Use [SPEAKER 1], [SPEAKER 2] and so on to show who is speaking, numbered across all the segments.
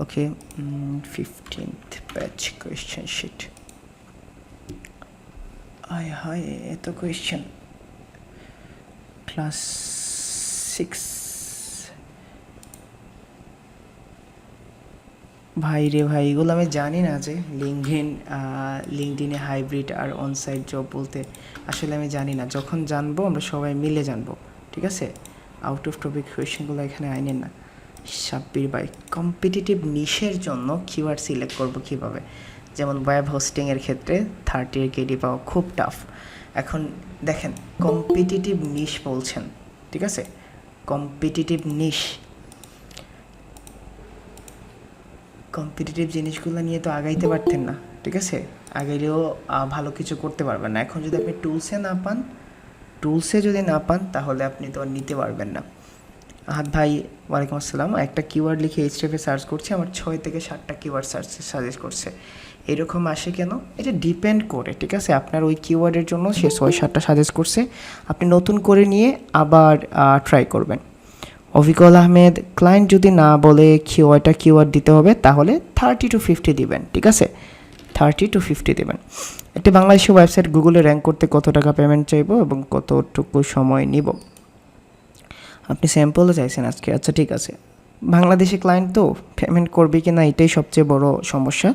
[SPEAKER 1] ওকে, 15th batch question sheet. আয় হায়, এত question. Class 6 ভাই রে ভাই, এগুলো আমি জানি না যে লিঙ্কডিনে হাইব্রিড আর অনসাইট জব বলতে আসলে আমি জানি না। যখন জানবো আমরা সবাই মিলে জানবো, ঠিক আছে? আউট অফ টপিক কোয়েশ্চেনগুলো এখানে আইনেন না। সাব্বির ভাই, কম্পিটিটিভ নিশের জন্য কিওয়ার্ড সিলেক্ট করব কিভাবে? যেমন ওয়েব হোস্টিংয়ের ক্ষেত্রে 30 কেডি পাওয়া খুব টাফ। এখন দেখেন, কম্পিটিটিভ নিশ বলছেন, ঠিক আছে? কম্পিটিটিভ নিশ, কম্পিটিটিভ জিনিসগুলো নিয়ে তো আগাইতে পারতেন না, ঠিক আছে? আগাইলেও ভালো কিছু করতে পারবেন না। এখন যদি আপনি টুলসে যদি না পান তাহলে আপনি তো আর নিতে পারবেন না। আহাদ ভাই, ওয়ালাইকুম আসসালাম। একটা কিওয়ার্ড লিখে এইচটিএফে সার্চ করছি, আমার 6 থেকে 7টা কিওয়ার্ড সাজেস্ট করছে। এরকম আসে কেন? এটা ডিপেন্ড করে, ঠিক আছে? আপনার ওই কিওয়ার্ডের জন্য সে 6-7টা সাজেস্ট করছে, আপনি নতুন করে নিয়ে আবার ট্রাই করবেন। অফিকুল আহমেদ, ক্লায়েন্ট যদি না বলে কিওয়ার্ড দিতে হবে তাহলে 30 to 50 দিবেন, ঠিক আছে? 30 to 50 দেবেন। একটি বাংলাদেশি ওয়েবসাইট গুগলে র্যাঙ্ক করতে কত টাকা পেমেন্ট চাইবো এবং কতটুকু সময় নিব? আপনি স্যাম্পলও চাইছেন আজকে, আচ্ছা ঠিক আছে। বাংলাদেশি ক্লায়েন্ট তো পেমেন্ট করবে কি না এটাই সবচেয়ে বড় সমস্যা।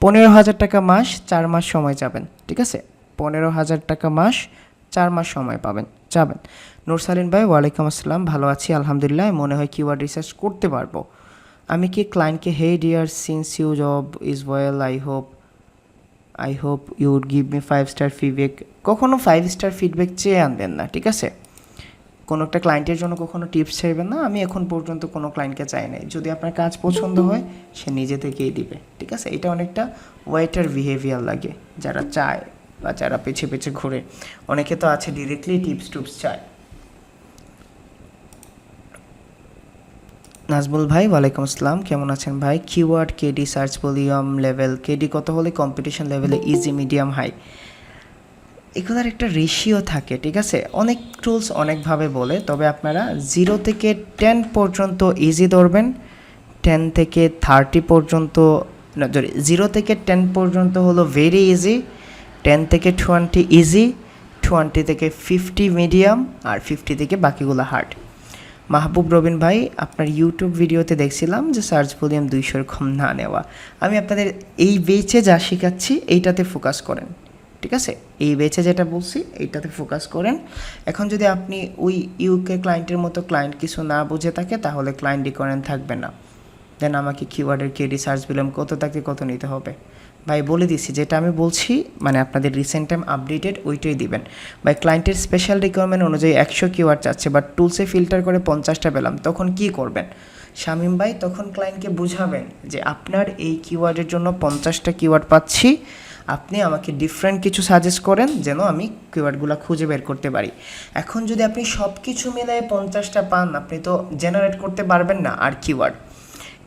[SPEAKER 1] 15,000 টাকা মাস, 4 মাস সময় যাবেন, ঠিক আছে? 15,000 টাকা মাস, 4 মাস সময় যাবেন। নুরসালিন ভাই, ওয়ালাইকুম আসসালাম। ভালো আছি আলহামদুলিল্লাহ। মনে হয় কিওয়ার্ড রিসার্চ করতে পারবো। আমি কি ক্লায়েন্টকে hey dear, since you job is well, I hope you would give me 5 star feedback. কখনো 5 স্টার ফিডব্যাক চেয়ে আনবেন না, ঠিক আছে? কোনো একটা ক্লায়েন্টের জন্য কখনো টিপস চাইবেন না। আমি এখন পর্যন্ত কোনো ক্লায়েন্টকে চাই নাই। যদি আপনার কাজ পছন্দ হয় সে নিজে থেকেই দিবে, ঠিক আছে? এটা অনেকটা ওয়েটার বিহেভিয়ার লাগে, যারা চায় বা যারা পেছে পেছে ঘুরে। অনেকে তো আছে ডিরেক্টলি টিপস চায়। নাজমুল ভাই, ওয়ালাইকুম আসসালাম। কেমন আছেন ভাই? Keyword KD search volume level, KD কত হলে কম্পিটিশন লেভেলে ইজি, মিডিয়াম, হাই? এগুলোর একটা রেশিও থাকে, ঠিক আছে? অনেক টুলস অনেকভাবে বলে, তবে আপনারা 0 থেকে 10 পর্যন্ত ইজি ধরবেন। 10 থেকে 30 পর্যন্ত, না সরি, 0 থেকে 10 পর্যন্ত হলো ভেরি ইজি, 10 থেকে 20 ইজি, 20 থেকে 50 মিডিয়াম, আর 50 থেকে বাকিগুলো হার্ড। মাহবুব রবিন ভাই, আপনার ইউটিউব ভিডিওতে দেখছিলাম যে সার্চ ভলিউম 200-এর কম না নেওয়া। আমি আপনাদের এই বেচে যা শেখাচ্ছি এইটাতে ফোকাস করেন, ঠিক আছে? এই বেচে যেটা বলছি এইটাতে ফোকাস করেন। এখন যদি আপনি ওই ইউকে ক্লায়েন্টের মতো ক্লায়েন্ট কিছু না বুঝে থাকে তাহলে ক্লায়েন্ট রিকোয়ারমেন্ট থাকবে না। দেন আমাকে কিওয়ার্ডের কেডি সার্চ ভলিউম কত থাকে কত নিতে হবে? ভাই বলে দিচ্ছি, যেটা আমি বলছি মানে আপনাদের রিসেন্ট টাইম আপডেটেড ওইটাই দিবেন। ভাই ক্লায়েন্টের স্পেশাল রিকোয়ারমেন্ট অনুযায়ী 100 কিওয়ার্ড চাচ্ছে, বাট টুলসে ফিল্টার করে 50টা পেলাম, তখন কি করবেন? শামীম ভাই, তখন ক্লায়েন্টকে বুঝাবেন যে আপনার এই কিওয়ার্ডের জন্য 50টা কিওয়ার্ড পাচ্ছি, আপনি আমাকে ডিফারেন্ট কিছু সাজেস্ট করেন যেন আমি কিওয়ার্ডগুলো খুঁজে বের করতে পারি। এখন যদি আপনি সব কিছু মিলিয়ে 50টা পান, আপনি তো জেনারেট করতে পারবেন না। আর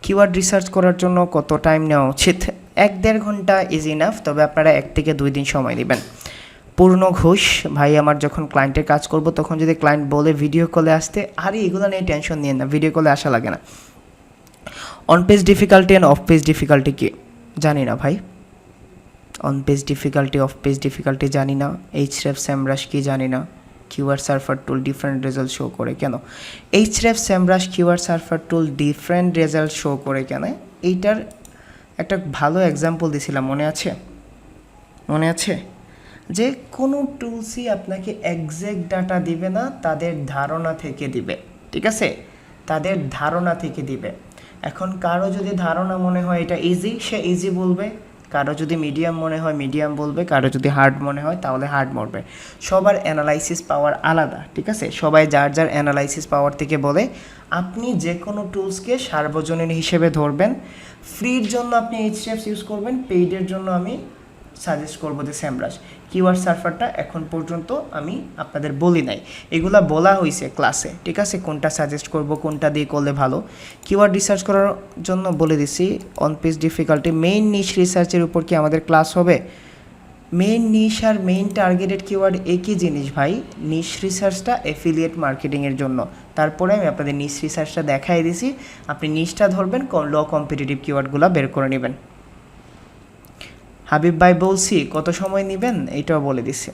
[SPEAKER 1] কিওয়ার্ড রিসার্চ করার জন্য কত টাইম নেওয়া উচিত? 1-1.5 ঘন্টা ইজ ইনাফ, তবে আপনারা 1 থেকে 2 দিন সময় নেবেন। পূর্ণ ঘোষ ভাই, আমার যখন ক্লায়েন্টের কাজ করব তখন যদি ক্লায়েন্ট বলে ভিডিও কলে আসতে, আরে এগুলো নিয়ে টেনশন নিয়ে না, ভিডিও কলে আসা লাগে না। On page difficulty and of page difficulty কি জানি না ভাই। On page difficulty, of page difficulty জানি না। এইচরেফ স্যামরাশ কি জানি না। কিওয়ার্ড সার্ফার টুল ডিফারেন্ট রেজাল্ট শো করে কেন? এইচরেফ স্যামরাশ কিওয়ার্ড সার্ফার টুল ডিফারেন্ট রেজাল্ট শো করে কেন? এইটার একটা ভালো এক্সাম্পল দিছিলাম, মনে আছে? যে কোনো টুলসই আপনাকে এক্স্যাক্ট ডাটা দিবে না, তাদের ধারণা থেকে দিবে, ঠিক আছে? তাদের ধারণা থেকে দিবে। এখন কারো যদি ধারণা মনে হয় এটা ইজি, সে ইজি বলবে। কারো যদি মিডিয়াম মনে হয় মিডিয়াম বলবে, কারো যদি হার্ড মনে হয় তাহলে হার্ড বলবে। সবার অ্যানালাইসিস পাওয়ার আলাদা, ঠিক আছে? সবাই যার যার অ্যানালাইসিস পাওয়ার থেকে বলে। আপনি যে কোনো টুলসকে সার্বজনীন হিসেবে ধরবেন। ফ্রির জন্য আপনি এইচটিএফ ইউজ করবেন, পেইডের জন্য আমি সাজেস্ট করবো যে স্যামরাশ। কিওয়ার্ড সার্ফারটা এখন পর্যন্ত আমি আপনাদের বলি নাই, এগুলা বলা হয়েছে ক্লাসে, ঠিক আছে? কোনটা সাজেস্ট করব, কোনটা দিয়ে করলে ভালো। কিওয়ার্ড রিসার্চ করার জন্য বলে দিছি। অন পেজ ডিফিকাল্টি, মেইন নিশ রিসার্চের উপর কি আমাদের ক্লাস হবে? মেইন নিশ আর মেইন টার্গেটেড কিওয়ার্ড একই জিনিস ভাই। নিশ রিসার্চটা অ্যাফিলিয়েট মার্কেটিংয়ের জন্য, তারপরে আমি আপনাদের নিশ রিসার্চটা দেখাই দিছি, আপনি নিশটা ধরবেন, লো কম্পিটিটিভ কিওয়ার্ডগুলো বের করে নেবেন। হাবিব ভাই বলছি কত সময় নেবেন এইটাও বলে দিছি।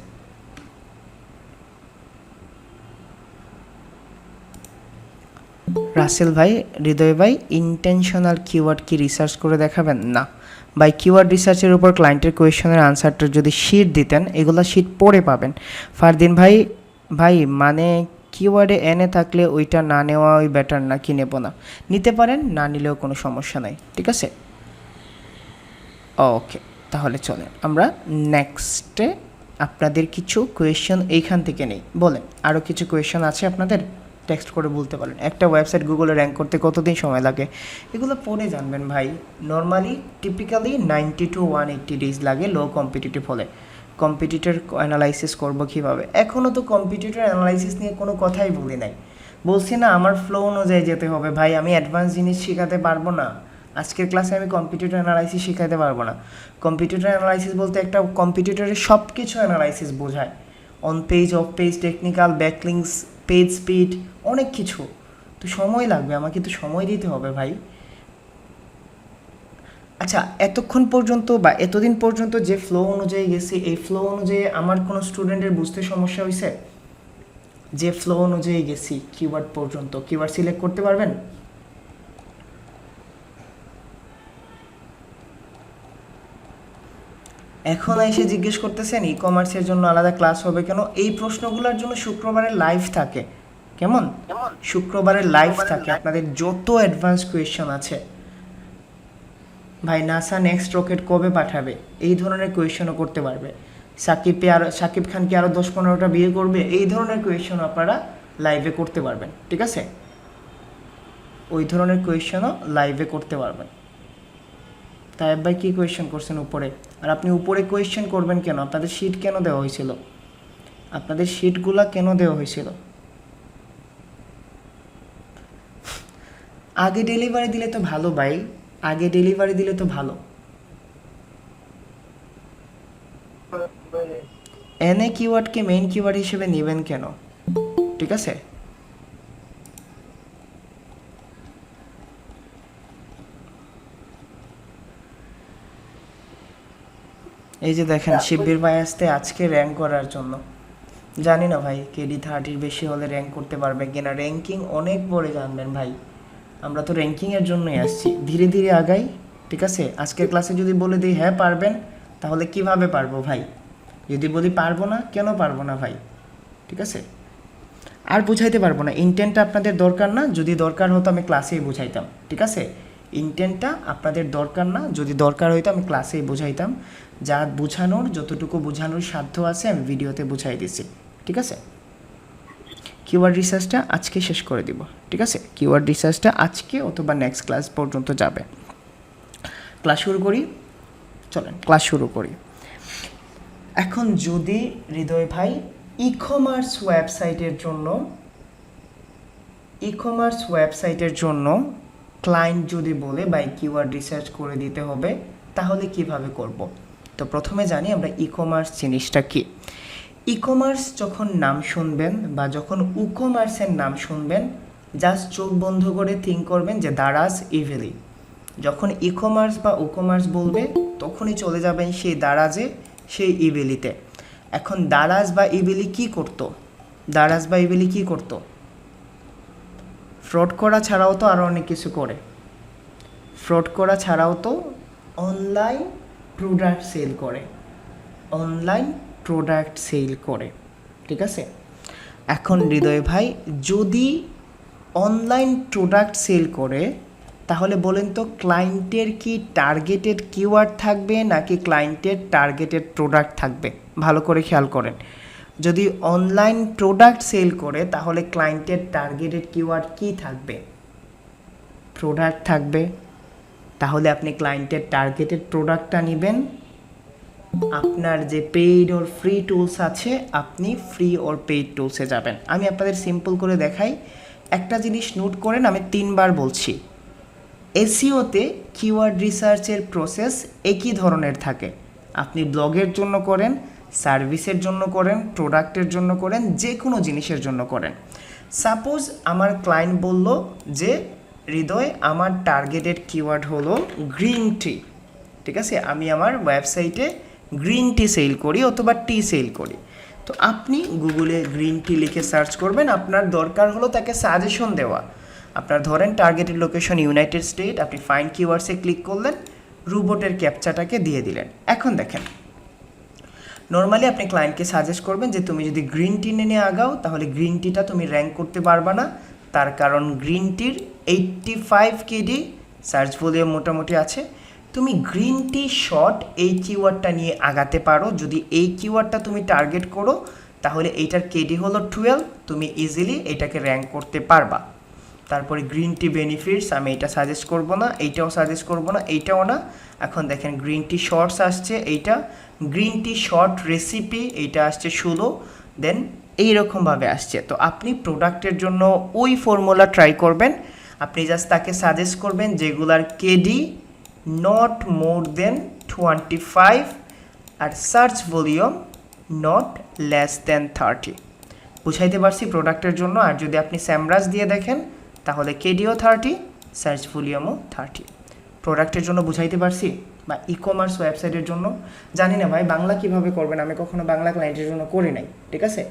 [SPEAKER 1] রাসেল ভাই, হৃদয় ভাই, ইন্টেনশনাল কিওয়ার্ড কি রিসার্চ করে দেখাবেন? না ভাই, কিওয়ার্ড রিসার্চের উপর ক্লায়েন্টের কোয়েশনের আনসারটা যদি শিট দিতেন, এগুলো শিট পড়ে পাবেন। ফারদিন ভাই, ভাই মানে কিওয়ার্ডে এনে থাকলে ওইটা না নেওয়া ওই বেটার না, কি নেবো না, নিতে পারেন, না নিলেও কোনো সমস্যা নাই, ঠিক আছে। ওকে, তাহলে চলেন আমরা নেক্সটে আপনাদের কিছু কোয়েশ্চেন এইখান থেকে নেই। বলেন আরও কিছু কোয়েশ্চেন আছে আপনাদের, টেক্সট করে বলতে পারেন। একটা ওয়েবসাইট গুগলে র্যাঙ্ক করতে কতদিন সময় লাগে, এগুলো পড়ে জানবেন ভাই। নর্মালি টিপিক্যালি 90 to 180 ডেজ লাগে লো কম্পিটিটিভ হলে। কম্পিটিটর অ্যানালাইসিস করবো কীভাবে, এখনও তো কম্পিটিটর অ্যানালাইসিস নিয়ে কোনো কথাই বলি নাই। বলছি না আমার ফ্লো অনুযায়ী যেতে হবে ভাই, আমি অ্যাডভান্স জিনিস শেখাতে পারবো না। আজকের ক্লাসে আমি কম্পিটিটর অ্যানালাইসিস শেখাতে পারবো না। কম্পিটিটর অ্যানালাইসিস বলতে একটা কম্পিটিটরের সব কিছু অ্যানালাইসিস বোঝায়, on page, of page, technical, backlinks, page speed, অনেক কিছু। তো সময় লাগবে, আমাকে তো সময় দিতে হবে ভাই। আচ্ছা, এতক্ষণ পর্যন্ত বা এতদিন পর্যন্ত যে ফ্লো অনুযায়ী গেছি, এই ফ্লো অনুযায়ী আমার কোনো স্টুডেন্টের বুঝতে সমস্যা হয়েছে? যে ফ্লো অনুযায়ী গেছি কিওয়ার্ড পর্যন্ত, কিওয়ার্ড সিলেক্ট করতে পারবেন? এখন এসে জিজ্ঞেস করতেছেন ই কমার্সের জন্য আলাদা ক্লাস হবে কেন? এই প্রশ্নগুলোর জন্য শুক্রবারে লাইভ থাকে। কেমন? শুক্রবারে লাইভ থাকে, আপনাদের যত অ্যাডভান্স কোয়েশ্চন আছে। ভাই নাসা নেক্সট রকেট কবে পাঠাবে, এই ধরনের কোয়েশ্চনও করতে পারবে। সাকিব খান কি আরও 10-15টা বিয়ে করবে, এই ধরনের কোয়েশ্চন আপনারা লাইভে করতে পারবেন, ঠিক আছে। ওই ধরনের কোয়েশ্চনও লাইভে করতে পারবেন। তাই ভাই কী কোয়েশ্চেন করছেন উপরে? আর আপনি উপরে কোয়েশ্চেন করবেন কেন? আপনাদের শিট কেন দেওয়া হয়েছিল? আপনাদের শিটগুলা কেন দেওয়া হয়েছিল? আগে ডেলিভারি দিলে তো ভালো ভাই, আগে ডেলিভারি দিলে তো ভালো। এনে কিওয়ার্ডকে মেইন কিওয়ার্ড হিসেবে নেবেন কেন, ঠিক আছে। এই যে দেখেন শিবির ভাই আসতে আজকে র্যাঙ্ক করার জন্য। জানি না ভাই কেডি 30 বেশি হলে র্যাঙ্ক করতে পারবে কিনা, র্যাঙ্কিং অনেক পরে জানবেন ভাই। আমরা তো র্যাঙ্কিংয়ের জন্যই আসছি, ধীরে ধীরে আগাই, ঠিক আছে। আজকের ক্লাসে যদি বলে দিই হ্যাঁ পারবেন, তাহলে কিভাবে পারবো ভাই? যদি বলি পারবো না, কেন পারবো না ভাই, ঠিক আছে। আর বুঝাইতে পারবো না, ইন্টেন্টটা আপনাদের দরকার না, যদি দরকার হতো আমি ক্লাসেই বুঝাইতাম, ঠিক আছে। ইন্টেন্টটা আপনাদের দরকার না, যদি দরকার হইতো আমি ক্লাসেই বুঝাইতাম। যা বুঝানোর, যতটুকু বুঝানোর সাধ্য আছে আমি ভিডিওতে বুঝাই দিছি, ঠিক আছে। কিওয়ার্ড রিসার্চটা আজকে শেষ করে দিব, ঠিক আছে। কিওয়ার্ড রিসার্চটা আজকে অথবা নেক্সট ক্লাস পর্যন্ত যাবে। ক্লাস শুরু করি, চলেন ক্লাস শুরু করি। এখন যদি হৃদয় ভাই ই কমার্স ওয়েবসাইটের জন্য ক্লায়েন্ট যদি বলে বাই কিওয়ার্ড রিসার্চ করে দিতে হবে, তাহলে কিভাবে করব? তো প্রথমে জানি আমরা ই কমার্স জিনিসটা কি। ই কমার্স যখন নাম শুনবেন বা যখন কমার্সের নাম শুনবেন, জাস্ট চোখ বন্ধ করে থিঙ্ক করবেন যে দারাজ ইভিলি। যখন ই কমার্স বা কমার্স বলবে তখনই চলে যাবেন সেই দারাজে, সেই ইভিলিতে। এখন দারাজ বা ইভিলি কি করতো? দারাজ বা ইভিলি কি করতো? ফ্রড করা ছাড়াও তো আরও অনেক কিছু করে। ফ্রড করা ছাড়াও তো অনলাইন প্রোডাক্ট সেল করে, অনলাইন প্রোডাক্ট সেল করে, ঠিক আছে। এখন হৃদয় ভাই যদি অনলাইন প্রোডাক্ট সেল করে, তাহলে বলেন তো ক্লায়েন্টের কি টার্গেটেড কিওয়ার্ড থাকবে নাকি ক্লায়েন্টের টার্গেটেড প্রোডাক্ট থাকবে? ভালো করে খেয়াল করেন। যদি অনলাইন প্রোডাক্ট সেল করে তাহলে ক্লায়েন্টের টার্গেটেড কিওয়ার্ড কি থাকবে? প্রোডাক্ট থাকবে। তাহলে আপনি ক্লায়েন্টের টার্গেটেড প্রোডাক্টটা নেবেন। আপনার যে পেইড ওর ফ্রি টুলস আছে, আপনি ফ্রি ওর পেইড টুলসে যাবেন। আমি আপনাদের সিম্পল করে দেখাই, একটা জিনিস নোট করেন, আমি 3 বার বলছি। এসইওতে কিওয়ার্ড রিসার্চের প্রসেস একই ধরনের থাকে, আপনি ব্লগের জন্য করেন, সার্ভিসের জন্য করেন, প্রোডাক্টের জন্য করেন, যে কোনো জিনিসের জন্য করেন। সাপোজ আমার ক্লায়েন্ট বলল যে হৃদয় আমার টার্গেটেড কিওয়ার্ড হলো গ্রিন টি, ঠিক আছে, আমি আমার ওয়েবসাইটে গ্রিন টি সেল করি অথবা টি সেল করি। তো আপনি গুগলে গ্রিন টি লিখে সার্চ করবেন। আপনার দরকার হলো তাকে সাজেশন দেওয়া। আপনার ধরেন টার্গেটেড লোকেশন ইউনাইটেড স্টেট, আপনি ফাইন্ড কিওয়ার্ডসে ক্লিক করলেন, রোবটের ক্যাপচাটাকে দিয়ে দিলেন। এখন দেখেন, নর্মালি আপনি ক্লায়েন্টকে সাজেস্ট করবেন যে তুমি যদি গ্রিন টি নিয়ে আগাও তাহলে গ্রিন টিটা তুমি র্যাঙ্ক করতে পারবা না, তার কারণ গ্রিন টির 85 কেডি সার্চ ভলিউম মোটামুটি আছে। তুমি গ্রিন টি শর্ট এই কিওয়ার্ডটা নিয়ে আগাতে পারো। যদি এই কিওয়ার্ডটা তুমি টার্গেট করো তাহলে এইটার কেডি হলো 12, তুমি ইজিলি এটাকে র্যাঙ্ক করতে পারবা। তারপরে গ্রিন টি বেনিফিটস, আমি এটা সাজেস্ট করব না, এইটাও সাজেস্ট করব না, এইটাও না। এখন দেখেন গ্রিন টি শর্টস আসছে, এইটা গ্রিন টি শর্ট রেসিপি, এইটা আসছে 16, দেন এইরকমভাবে আসছে। তো আপনি প্রোডাক্টের জন্য ওই ফর্মুলা ট্রাই করবেন। আপনি জাস্ট তাকে সাজেস্ট করবেন যেগুলার কেডি নট মোর দেন 25 আর search volume not less than 30। বুঝাইতে পারছি প্রোডাক্টের জন্য। আর যদি আপনি স্যামরাজ দিয়ে দেখেন তাহলে কেডিও 30, সার্চ ভলিউমও 30। প্রোডাক্টের জন্য বুঝাইতে পারছি, বা ই কমার্স ওয়েবসাইটের জন্য জানি না ভাই বাংলা কিভাবে করবেন, আমি কখনো বাংলা ক্লায়েন্টের জন্য করি নাই, ঠিক আছে।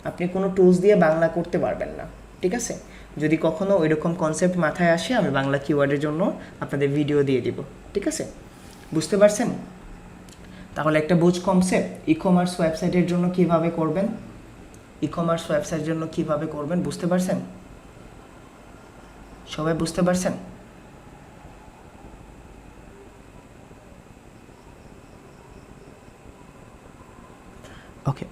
[SPEAKER 1] আপনি কোনো টুলস দিয়ে বাংলা করতে পারবেন না, ঠিক আছে। যদি কখনো ওইরকম কনসেপ্ট মাথায় আসে আমি বাংলা কিওয়ার্ডের জন্য আপনাদের ভিডিও দিয়ে দিব, ঠিক আছে। বুঝতে পারছেন? তাহলে একটা বুঝ কনসেপ্ট ই কমার্স ওয়েবসাইটের জন্য কিভাবে করবেন, ই কমার্স ওয়েবসাইটের জন্য কিভাবে করবেন, বুঝতে পারছেন? সবাই বুঝতে পারছেন? ওকে,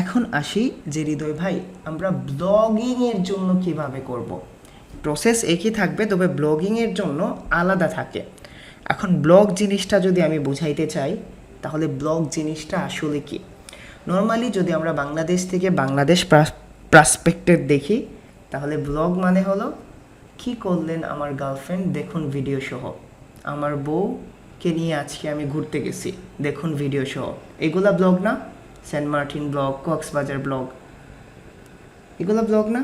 [SPEAKER 1] এখন আসি যে হৃদয় ভাই আমরা ব্লগিংয়ের জন্য কিভাবে করব। প্রসেস একই থাকবে, তবে ব্লগিংয়ের জন্য আলাদা থাকে। এখন ব্লগ জিনিসটা যদি আমি বুঝাইতে চাই তাহলে ব্লগ জিনিসটা আসলে কি। নর্মালি যদি আমরা বাংলাদেশ থেকে বাংলাদেশ পার্সপেক্টিভ দেখি তাহলে ব্লগ মানে হলো কি করলেন আমার গার্লফ্রেন্ড দেখুন ভিডিও সহ, আমার বউকে নিয়ে আজকে আমি ঘুরতে গেছি দেখুন ভিডিও সহ, এগুলা ব্লগ না? সেন্ট মার্টিন ব্লগ, কক্সবাজার ব্লগ, এগুলো ব্লগ না?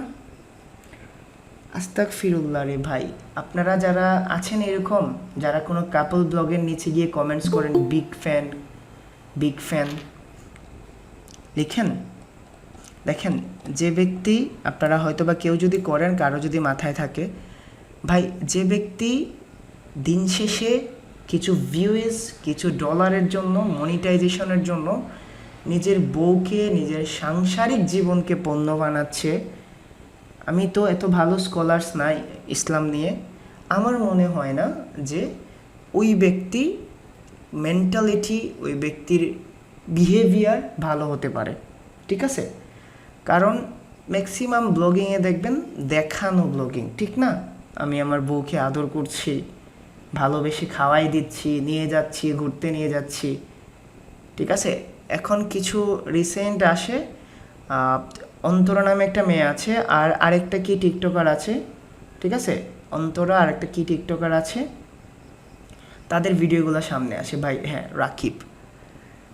[SPEAKER 1] আস্তাগফিরুল্লাহ রে ভাই, আপনারা যারা আছেন এরকম যারা কোনো কাপল ব্লগের নিচে গিয়ে কমেন্টস করেন বিগ ফ্যান বিগ ফ্যান লিখেন, দেখেন যে ব্যক্তি, আপনারা হয়তো বা কেউ যদি করেন কারো যদি মাথায় থাকে, ভাই যে ব্যক্তি দিন শেষে কিছু ভিউজ কিছু ডলারের জন্য মনিটাইজেশনের জন্য নিজের বউকে নিজের সাংসারিক জীবনকে পণ্য বানাচ্ছে, আমি তো এত ভালো স্কলার্স নাই ইসলাম নিয়ে, আমার মনে হয় না যে ওই ব্যক্তি মেন্টালিটি ওই ব্যক্তির বিহেভিয়ার ভালো হতে পারে, ঠিক আছে। কারণ ম্যাক্সিমাম ব্লগিংয়ে দেখবেন দেখানো ব্লগিং, ঠিক না? আমি আমার বউকে আদর করছি, ভালোবেসে খাওয়াই দিচ্ছি, নিয়ে যাচ্ছি ঘুরতে নিয়ে যাচ্ছি, ঠিক আছে। এখন কিছু রিসেন্ট আসে, অন্তরা নামে একটা মেয়ে আছে আর আরেকটা কি টিকটকার আছে, ঠিক আছে, অন্তরা আর একটা কি টিকটকার আছে, তাদের ভিডিওগুলো সামনে আসে ভাই, হ্যাঁ রাকিব,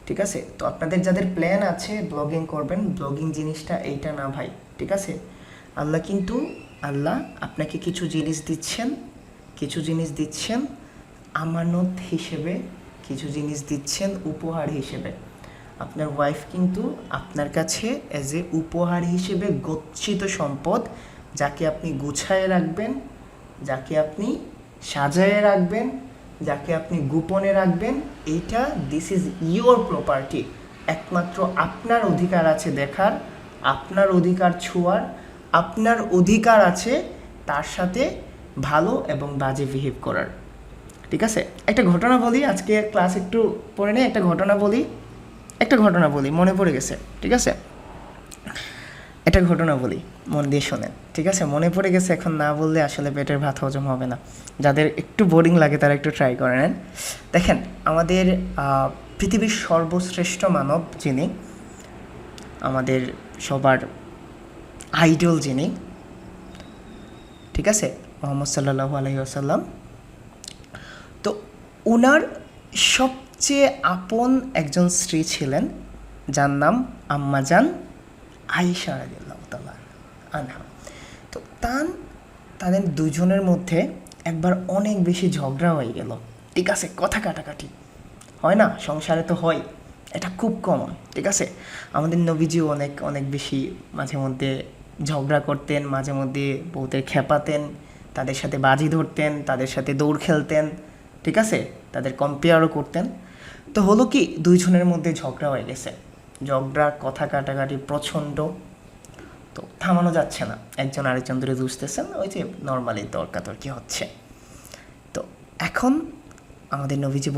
[SPEAKER 1] ঠিক আছে। তো আপনাদের যাদের প্ল্যান আছে ব্লগিং করবেন, ব্লগিং জিনিসটা এইটা না ভাই, ঠিক আছে। আল্লাহ আপনাকে কিছু জিনিস দিচ্ছেন, কিছু জিনিস দিচ্ছেন আমানত হিসেবে, কিছু জিনিস দিচ্ছেন উপহার হিসেবে। আপনার ওয়াইফ কিন্তু আপনার কাছে অ্যাজ এ উপহার হিসেবে গচ্ছিত সম্পদ, যাকে আপনি গুছায় রাখবেন, যাকে আপনি সাজায় রাখবেন, যাকে আপনি গোপনে রাখবেন, এইটা দিস ইজ ইয়োর প্রপার্টি। একমাত্র আপনার অধিকার আছে দেখার, আপনার অধিকার ছোঁয়ার, আপনার অধিকার আছে তার সাথে ভালো এবং বাজে বিহেভ করার, ঠিক আছে। একটা ঘটনা বলি, আজকে ক্লাস একটু পড়ে নিয়ে একটা ঘটনা বলি, মনে পড়ে গেছে, ঠিক আছে। একটা ঘটনা বলি, মন দিয়ে শোনেন, ঠিক আছে। মনে পড়ে গেছে, এখন না বললে আসলে পেটের ভাত হজম হবে না। যাদের একটু বোরিং লাগে তারা একটু ট্রাই করে নেন। দেখেন আমাদের পৃথিবীর সর্বশ্রেষ্ঠ মানব যিনি, আমাদের সবার আইডল যিনি, ঠিক আছে, মুহাম্মদ সাল্লাল্লাহু আলাইহি ওয়াসাল্লাম। তো ওনার সব সবচেয়ে আপন একজন স্ত্রী ছিলেন, যার নাম আম্মাজান আয়েশা রাদিয়াল্লাহু তাআলা আনহা। তো তাদের দুজনের মধ্যে একবার অনেক বেশি ঝগড়া হয়ে গেল, ঠিক আছে, কথা কাটাকাটি হয় না, সংসারে তো হয়, এটা খুব কমন, ঠিক আছে। আমাদের নবীজিও অনেক অনেক বেশি মাঝে মধ্যে ঝগড়া করতেন, মাঝে মধ্যে বউদের খেপাতেন, তাদের সাথে বাজি ধরতেন, তাদের সাথে দৌড় খেলতেন, ঠিক আছে, তাদের কম্পেয়ারও করতেন। তো হলো কি, দুইজনের মধ্যে ঝগড়া হয়ে গেছে, ঝগড়া কথা কাটাকাটি প্রচণ্ড, তো থামানো যাচ্ছে না, একজন আরেকজন ধরে বুঝতেছেন, ওই যে নর্মালি তর্কাতর্কি হচ্ছে। তো এখন আমাদের নবীজি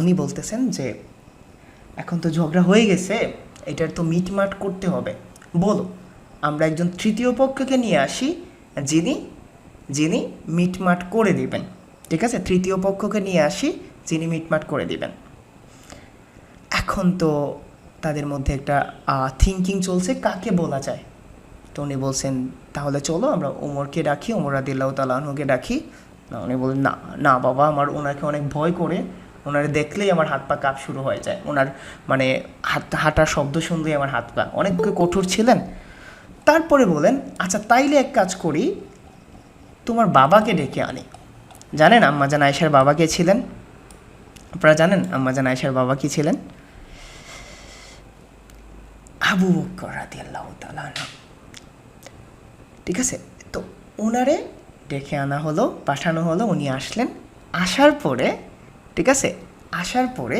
[SPEAKER 1] উনি বলতেছেন যে এখন তো ঝগড়া হয়ে গেছে, এটার তো মিটমাট করতে হবে, বলো আমরা একজন তৃতীয় পক্ষকে নিয়ে আসি যিনি যিনি মিটমাট করে দিবেন, ঠিক আছে, তৃতীয় পক্ষকে নিয়ে আসি যিনি মিটমাট করে দিবেন। এখন তো তাদের মধ্যে একটা থিঙ্কিং চলছে কাকে বলা যায়। তো উনি বলছেন তাহলে চলো আমরা ওমরকে ডাকি, ওমর রাদিয়াল্লাহু তাআলা আনহুকে ডাকি। না, উনি বলেন না না বাবা, আমার ওনাকে অনেক ভয় করে, ওনারে দেখলেই আমার হাত পা কাঁপ শুরু হয়ে যায়, ওনার মানে হাঁটার শব্দ শুনলেই আমার হাত পা, অনেক কঠোর ছিলেন। তারপরে বলেন আচ্ছা তাইলে এক কাজ করি, তোমার বাবাকে ডেকে আনি। জানেন আম্মাজান আয়েশার বাবা কে ছিলেন? আপনারা জানেন আম্মাজান আয়েশার বাবা কি ছিলেন? আবু বকর রাদিয়াল্লাহু তাআলা আনহু, ঠিক আছে। তো ওনারে ডেকে আনা হলো, পাঠানো হলো, উনি আসলেন। আসার পরে, ঠিক আছে, আসার পরে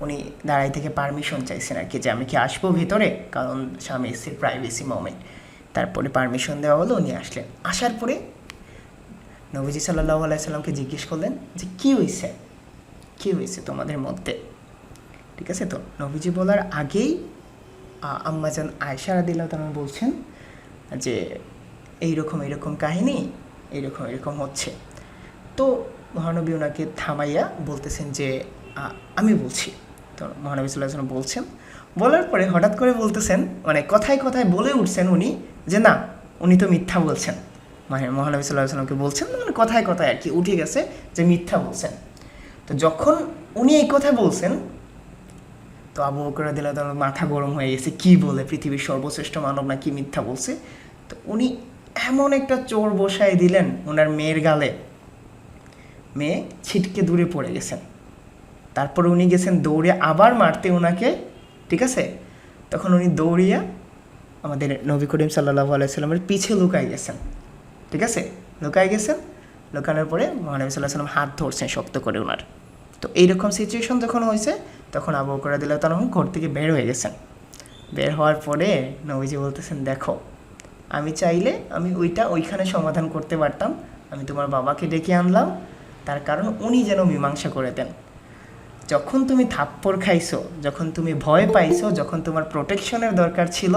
[SPEAKER 1] উনি দাঁড়াই থেকে পারমিশন চাইছেন আর কি, যে আমি কি আসবো ভেতরে, কারণ স্বামী স্ত্রীর প্রাইভেসি মোমেন্ট। তারপরে পারমিশন দেওয়া হলো, উনি আসলেন। আসার পরে নবীজি সাল্লাল্লাহু আলাইহি সাল্লামকে জিজ্ঞেস করলেন যে কী হয়েছে তোমাদের মধ্যে, ঠিক আছে। তো নবীজি বলার আগেই আম্মাজান আয়েশা রাদিয়াল্লাহু তাআলা বলছেন যে এইরকম কাহিনী, এরকম হচ্ছে। তো মহানবী ওনাকে থামাইয়া বলতেছেন যে আমি বলছি। তো মহানবী সাল্লাল্লাহু আলাইহি ওয়াসাল্লাম বলছেন, বলার পরে হঠাৎ করে বলতেছেন, মানে কথায় বলে উঠছেন উনি যে না, উনি তো মিথ্যা বলছেন। মানে মহানবী সাল্লাল্লাহু আলাইহি ওয়াসাল্লামকে বলছেন, মানে কথায় আর কি উঠে গেছে যে মিথ্যা বলছেন। তো যখন উনি এই কথা বলছেন, তো আবু বকর রাদিয়াল্লাহু তাআলা মাথা গরম হয়ে গেছে, কি বলে, পৃথিবীর সর্বশ্রেষ্ঠ মানব নাকি মিথ্যা বলছে। তো উনি এমন একটা চোর বসায় দিলেন ওনার মেয়ের গালে, মেয়ে ছিটকে দূরে পড়ে গেছেন। তারপর উনি গেছেন দৌড়ে আবার মারতে ওনাকে, ঠিক আছে। তখন উনি দৌড়িয়া আমাদের নবী করিম সাল্লাল্লাহু আলাইহি সাল্লামের পিছে লুকায় গেছেন, ঠিক আছে, লুকানোর পরে মহানবী সাল্লাল্লাহু আলাইহি সাল্লাম হাত ধরছেন শক্ত করে ওনার। তো এইরকম সিচুয়েশন যখন হয়েছে, তখন আবু বকর রাদিয়াল্লাহু তাআলা ঘর থেকে বের হয়ে গেছেন। বের হওয়ার পরে নবীজি বলতেছেন, দেখো আমি চাইলে আমি ওইখানে সমাধান করতে পারতাম, আমি তোমার বাবাকে ডেকে আনলাম, তার কারণ উনি যেন মীমাংসা করে দেন। যখন তুমি থাপ্পড় খাইছো, যখন তুমি ভয় পাইছো, যখন তোমার প্রোটেকশনের দরকার ছিল,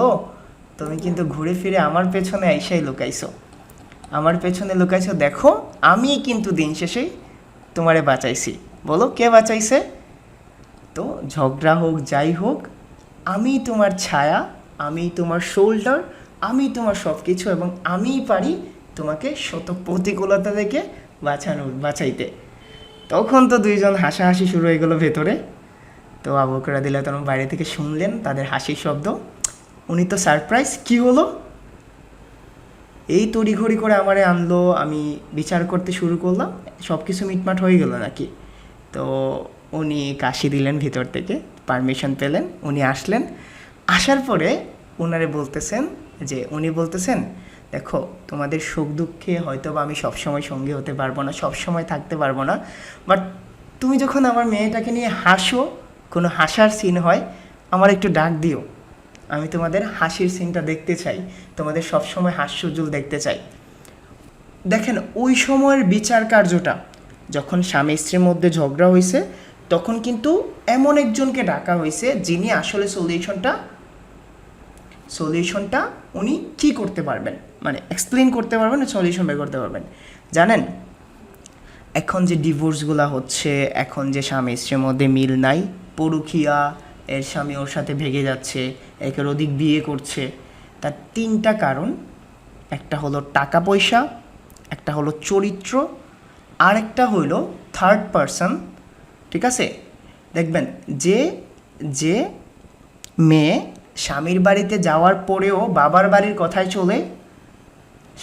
[SPEAKER 1] তুমি কিন্তু ঘুরে ফিরে আমার পেছনে আইসাই লুকাইছো। দেখো আমি কিন্তু দিন শেষেই তোমারে বাঁচাইছি। বলো কে বাঁচাইছে? তো ঝগড়া হোক যাই হোক, আমি তোমার ছায়া, আমি তোমার শোল্ডার, আমি তোমার সব কিছু, এবং আমিই পারি তোমাকে শত প্রতিকূলতা থেকে বাঁচাইতে। তখন তো দুইজন হাসাহাসি শুরু হয়ে গেলো ভেতরে। তো আবু বকর রাদিয়াল্লাহু তাআলা বাইরে থেকে শুনলেন তাদের হাসির শব্দ। উনি তো সারপ্রাইজ, কি হলো, এই তড়িঘড়ি করে আমারে আনলো, আমি বিচার করতে শুরু করলাম, সব কিছু মিটমাট হয়ে গেল নাকি। তো উনি কাশি দিলেন ভিতর থেকে, পারমিশন পেলেন, উনি আসলেন। আসার পরে উনি বলতেছেন দেখো তোমাদের সুখ দুঃখে হয়তো বা আমি সবসময় সঙ্গী হতে পারবো না, সবসময় থাকতে পারবো না, বাট তুমি যখন আমার মেয়েটাকে নিয়ে হাসো, কোনো হাসার সিন হয়, আমার একটু ডাক দিও, আমি তোমাদের হাসির সিনটা দেখতে চাই, তোমাদের সবসময় হাস্যোজ্জ্বল দেখতে চাই। দেখেন ওই সময়ের বিচার কার্যটা, যখন স্বামী স্ত্রীর মধ্যে ঝগড়া হয়েছে, তখন কিন্তু এমন একজনকে ডাকা হয়েছে যিনি আসলে সলিউশনটা উনি কী করতে পারবেন, মানে এক্সপ্লেন করতে পারবেন, সলিউশন বের করতে পারবেন। জানেন এখন যে ডিভোর্সগুলো হচ্ছে, এখন যে স্বামী স্ত্রীর মধ্যে মিল নাই, পরকীয়া, এর স্বামী ওর সাথে ভেগে যাচ্ছে, একের অধিক বিয়ে করছে, তার তিনটা কারণ। একটা হলো টাকা পয়সা, একটা হলো চরিত্র, আর একটা হলো থার্ড পারসন, ঠিক আছে। দেখবেন যে যে মেয়ে স্বামীর বাড়িতে যাওয়ার পরেও বাবার বাড়ির কথায় চলে,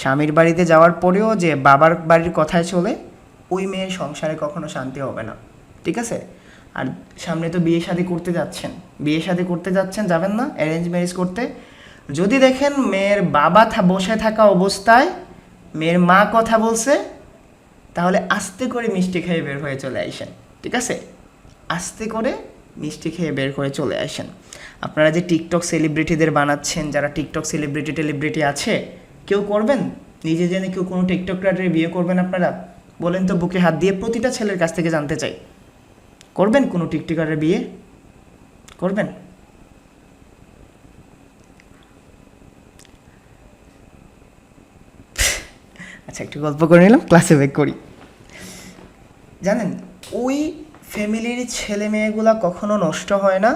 [SPEAKER 1] স্বামীর বাড়িতে যাওয়ার পরেও যে বাবার বাড়ির কথায় চলে, ওই মেয়ের সংসারে কখনো শান্তি হবে না, ঠিক আছে? আর সামনে তো বিয়ে শাদী করতে যাচ্ছেন, যাবেন না অ্যারেঞ্জ ম্যারেজ করতে? যদি দেখেন মেয়ের বাবা বসে থাকা অবস্থায় মেয়ের মা কথা বলছে, তাহলে আস্তে করে মিষ্টি খেয়ে বের হয়ে চলে আসেন, ঠিক আছে? আস্তে করে মিষ্টি খেয়ে বের করে চলে আসেন। আপনারা যে টিকটক সেলিব্রিটিদের বানাচ্ছেন, যারা টিকটক সেলিব্রিটি আছে, কেউ করবেন? নিজে জেনে কেউ কোনো টিকটকারের বিয়ে করবেন আপনারা? বলেন তো, বুকে হাত দিয়ে প্রতিটা ছেলের কাছ থেকে জানতে চাই, করবেন কোনো টিকটকারের বিয়ে? করবেন? আচ্ছা, একটু গল্প করে নিলাম, ক্লাসে ব্যাক করি। জানেন, ওই ফ্যামিলির ছেলে মেয়েগুলা কখনো নষ্ট হয় না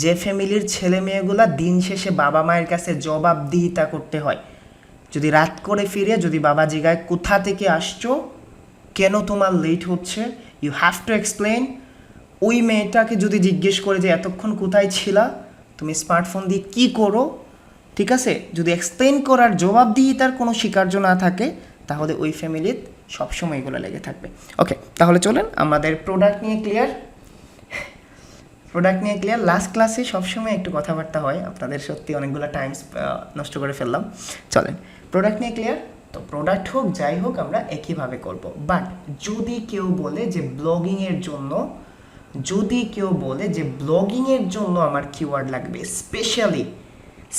[SPEAKER 1] যে ফ্যামিলির ছেলে মেয়েগুলা দিন শেষে বাবা মায়ের কাছে জবাবদিহিতা করতে হয়। যদি রাত করে ফিরে যদি বাবা জিগায় কোথা থেকে আসছো, কেন তোমার লেট হচ্ছে, ইউ হ্যাভ টু এক্সপ্লেন। ওই মেয়েটাকে যদি জিজ্ঞেস করে যে এতক্ষণ কোথায় ছিলা, তুমি স্মার্টফোন দিয়ে কী করো, ঠিক আছে, যদি এক্সপ্লেন করার জবাবদিহিতার কোনো স্বীকার্য না থাকে, তাহলে ওই ফ্যামিলির সবসময় এগুলো লেগে থাকবে। ওকে, তাহলে চলেন আমাদের প্রোডাক্ট নিয়ে ক্লিয়ার। লাস্ট ক্লাসে সবসময় একটু কথাবার্তা হয়, আপনাদের সত্যি অনেকগুলো টাইমস নষ্ট করে ফেললাম। চলেন, প্রোডাক্ট নিয়ে ক্লিয়ার। তো প্রোডাক্ট হোক যাই হোক আমরা একইভাবে করব। বাট যদি কেউ বলে যে ব্লগিংয়ের জন্য আমার কিওয়ার্ড লাগবে,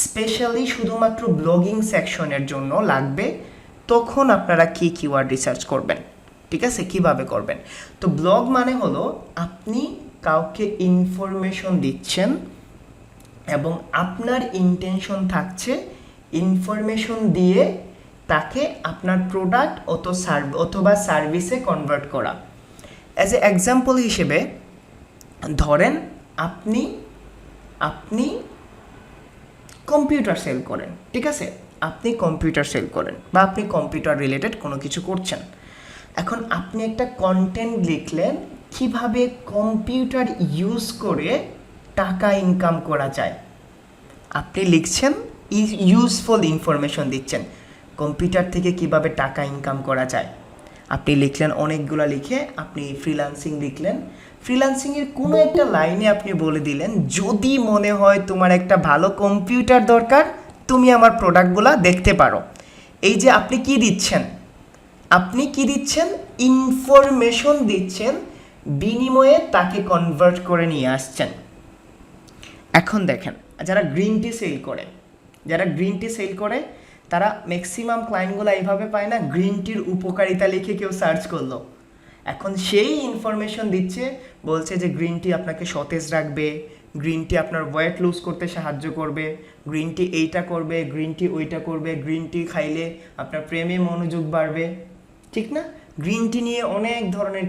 [SPEAKER 1] স্পেশালি শুধুমাত্র ব্লগিং সেকশনের জন্য লাগবে, তখন আপনারা কি কিওয়ার্ড রিসার্চ করবেন, ঠিক আছে? কিভাবে করবেন? তো ব্লগ মানে হলো আপনি কাউকে ইনফরমেশন দিচ্ছেন এবং আপনার ইন্টেনশন থাকছে ইনফরমেশন দিয়ে তাকে আপনার প্রোডাক্ট অথবা সার্ভিসে কনভার্ট করা। অ্যাজ এ এক্সাম্পল হিসেবে ধরেন আপনি কম্পিউটার সেল করেন, ঠিক আছে? আপনি কম্পিউটার সেল করেন বা আপনি কম্পিউটার রিলেটেড কোনো কিছু করছেন। এখন আপনি একটা কন্টেন্ট লিখলেন কিভাবে কম্পিউটার ইউজ করে টাকা ইনকাম করা যায়। আপনি লিখছেন, ইউজফুল ইনফরমেশন দিচ্ছেন কম্পিউটার থেকে কিভাবে টাকা ইনকাম করা যায়। আপনি লিখলেন অনেকগুলো, লিখে আপনি ফ্রিল্যান্সিং লিখলেন। ফ্রিল্যান্সিংয়ের কোনো একটা লাইনে আপনি বলে দিলেন, যদি মনে হয় তোমার একটা ভালো কম্পিউটার দরকার, তুমি আমার প্রোডাক্টগুলো দেখতে পারো। এই যে আপনি কি দিচ্ছেন, ইনফরমেশন দিচ্ছেন, বিনিময়ে তাকে কনভার্ট করে নিয়ে আসছেন। এখন দেখেন, যারা গ্রিন টি সেল করে তারা ম্যাক্সিমাম ক্লায়েন্টগুলো এইভাবে পায় না, গ্রিন টির উপকারিতা লিখে কেউ সার্চ করলো, এখন সেই ইনফরমেশন দিচ্ছে, বলছে যে গ্রিন টি আপনাকে সতেজ রাখবে, গ্রিন টি আপনার ওয়েট লুজ করতে সাহায্য করবে, গ্রিন টি এইটা করবে, গ্রিন টি ওইটা করবে, গ্রিন টি খাইলে আপনার প্রেমে মনোযোগ বাড়বে, ঠিক না? গ্রিন টি নিয়ে অনেক ধরনের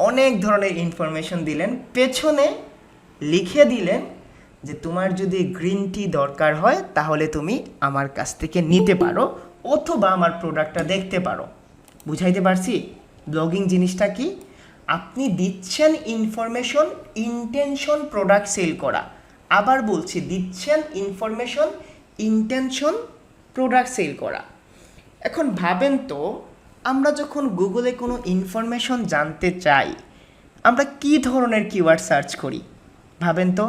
[SPEAKER 1] অনেক ধরনের ইনফরমেশন দিলেন, পেছনে লিখে দিলেন যে তোমার যদি গ্রিন টি দরকার হয় তাহলে তুমি আমার কাছ থেকে নিতে পারো অথবা আমার প্রোডাক্টটা দেখতে পারো। বুঝাইতে পারছি ব্লগিং জিনিসটা কি? আপনি দিচ্ছেন ইনফরমেশন, ইন্টেনশন প্রোডাক্ট সেল করা। আবার বলছি, দিচ্ছেন ইনফরমেশন, ইন্টেনশন প্রোডাক্ট সেল করা। এখন ভাবেন তো, আমরা যখন গুগলে কোনো ইনফরমেশন জানতে চাই, আমরা কি ধরনের কিওয়ার্ড সার্চ করি ভাবেন তো।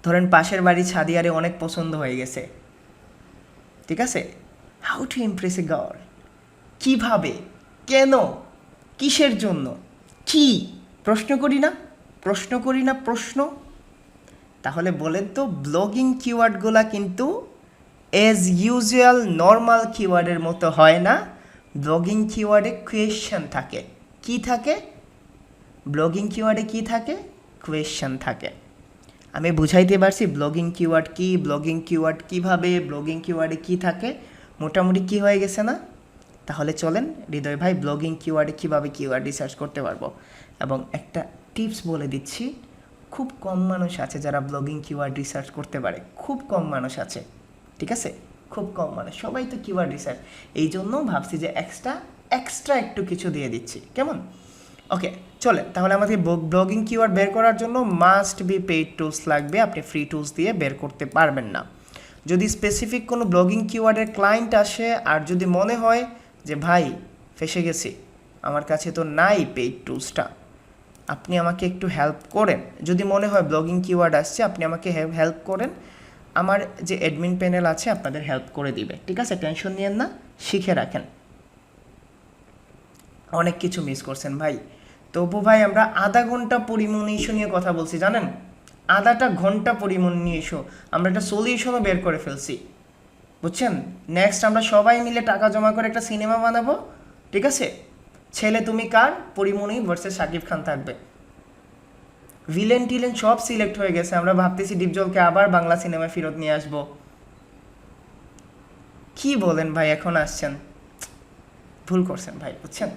[SPEAKER 1] ধরেন পাশের বাড়ি ছাদিয়ারে অনেক পছন্দ হয়ে গেছে, ঠিক আছে? How to Impress a girl, কীভাবে, কেন, কিসের জন্য, কি? প্রশ্ন করি না তাহলে বলেন তো, ব্লগিং কিওয়ার্ডগুলা কিন্তু অ্যাজ ইউজুয়াল নর্মাল কিওয়ার্ডের মতো হয় না। ব্লগিং কিওয়ার্ডে কোয়েশ্চেন থাকে। কি থাকে ব্লগিং কিওয়ার্ডে? কি থাকে? কোয়েশ্চেন থাকে। আমি বুঝাইতে পারছি ব্লগিং কিওয়ার্ড কি, ব্লগিং কিওয়ার্ড কিভাবে, ব্লগিং কিওয়ার্ডে কি থাকে, মোটামুটি কি হয়ে গেছে না? তাহলে চলেন হৃদয় ভাই, ব্লগিং কিওয়ার্ডে কীভাবে কিওয়ার্ড রিসার্চ করতে পারবো। এবং একটা টিপস বলে দিচ্ছি, খুব কম মানুষ আছে যারা ব্লগিং কিওয়ার্ড রিসার্চ করতে পারে, খুব কম মানুষ আছে, ঠিক আছে? খুব কম মানুষ, সবাই তো কিওয়ার্ড রিসার্চ। এই জন্য ভাবছি যে এক্সট্রা একটু কিছু দিয়ে দিচ্ছি, কেমন? ওকে, চলেন তাহলে আমাদের ব্লগিং কিওয়ার্ড বের করার জন্য মাস্ট বি পেইড টুলস লাগবে, আপনি ফ্রি টুলস দিয়ে বের করতে পারবেন না। যদি স্পেসিফিক কোনো ব্লগিং কিওয়ার্ডের ক্লায়েন্ট আসে আর যদি মনে হয় যে ভাই ফেসে গেছি, আমার কাছে তো নাই পেইড টুলসটা, আপনি আমাকে একটু হেল্প করেন। যদি মনে হয় ব্লগিং কিওয়ার্ড আসছে, আপনি আমাকে হেল্প করেন, আমার যে অ্যাডমিন প্যানেল আছে আপনাদের হেল্প করে দিবে, ঠিক আছে? টেনশন নিয়েন না, শিখে রাখেন। অনেক কিছু মিস করছেন ভাই। তবু ভাই আমরা আধা ঘন্টা পরিমণ ইস্যু নিয়ে কথা বলছি, জানেন? আধাটা ঘন্টা পরিমণ নিয়ে ইস্যু, আমরা একটা সলিউশনও বের করে ফেলছি, বুঝছেন? নেক্সট আমরা সবাই মিলে টাকা জমা করে একটা সিনেমা বানাবো, ঠিক আছে? ছেলে তুমি কার, পরিমণি ভার্সেস শাকিব খান থাকবে। ভিলেন টিলেন সব সিলেক্ট হয়ে গেছে, আমরা ভাবতেছি ডিপজলকে আবার বাংলা সিনেমায় ফেরত নিয়ে আসবো। কি বলেন ভাই, এখন আসছেন? ভুল করছেন ভাই, বুঝছেন?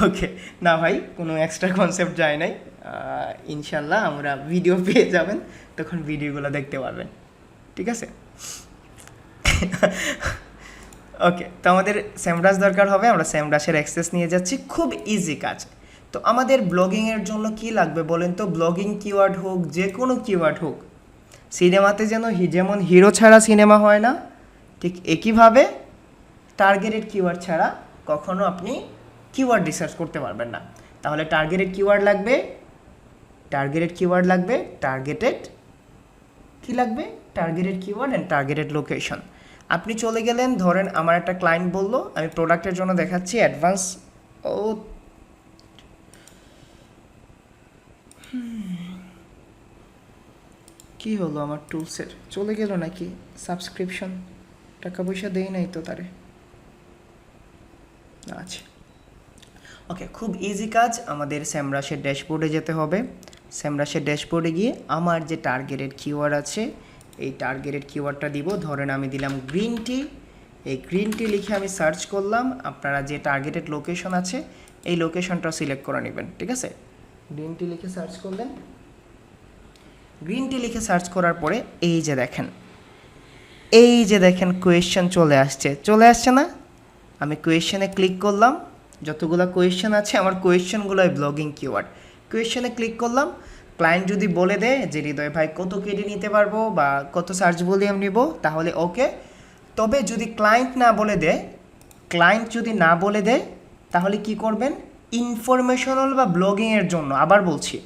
[SPEAKER 1] ওকে, না ভাই কোনো এক্সট্রা কনসেপ্ট যায় নাই। ইনশাল্লাহ আমরা ভিডিও পেয়ে যাবেন, তখন ভিডিওগুলো দেখতে পারবেন, ঠিক আছে? ওকে, তো আমাদের স্যামরাস দরকার হবে, আমরা স্যামরাসের অ্যাক্সেস নিয়ে যাচ্ছি, খুব ইজি কাজ। তো আমাদের ব্লগিংয়ের জন্য কি লাগবে বলেন তো? ব্লগিং কিওয়ার্ড হোক, যে কোনো কিওয়ার্ড হোক, সিনেমাতে যেমন হিরো ছাড়া সিনেমা হয় না, ঠিক একইভাবে টার্গেটেড কিওয়ার্ড ছাড়া কখনো আপনি কিওয়ার্ড রিসার্চ করতে পারবেন না। তাহলে টার্গেটেড কিওয়ার্ড লাগবে, টার্গেটেড কি লাগবে? Targeted keyword and targeted location. আপনি চলে গেলেন, ধরেন আমার একটা ক্লায়েন্ট বললো আমি প্রোডাক্টের জন্য দেখাচ্ছি অ্যাডভান্স, ও কি হলো আমার টুলসের, চলে গেল নাকি? সাবস্ক্রিপশন, টাকা পয়সা দেই নাই তো তারে। আচ্ছা, ওকে, খুব ইজি কাজ। আমাদের স্যামরাসের ড্যাশবোর্ডে যেতে হবে। স্যামরাসের ড্যাশবোর্ডে গিয়ে আমার যে টার্গেটেড কিওয়ার্ড আছে, এই টার্গেটেড কিওয়ার্ডটা দিব। ধরেন আমি দিলাম গ্রিন টি, এই গ্রিন টি লিখে আমি সার্চ করলাম। আপনারা যে টার্গেটেড লোকেশন আছে এই লোকেশনটা সিলেক্ট করে নেবেন, ঠিক আছে? গ্রিন টি লিখে সার্চ করলেন, গ্রিন টি লিখে সার্চ করার পরে এই যে দেখেন কোয়েশ্চেন চলে আসছে না? আমি কোয়েশ্চেনে ক্লিক করলাম, যতগুলো কোয়েশ্চেন আছে আমার কোয়েশ্চেনগুলো ব্লগিং কিওয়ার্ড। কোয়েশ্চেনে ক্লিক করলাম, ক্লায়েন্ট যদি বলে দেয় যে হৃদয় ভাই কত কেডি নিতে পারবো বা কত সার্চ ভলিউম নিব, তাহলে ওকে। তবে যদি ক্লায়েন্ট যদি না বলে দেয় তাহলে কি করবেন? ইনফরমেশনাল বা ব্লগিংয়ের জন্য, আবার বলছি,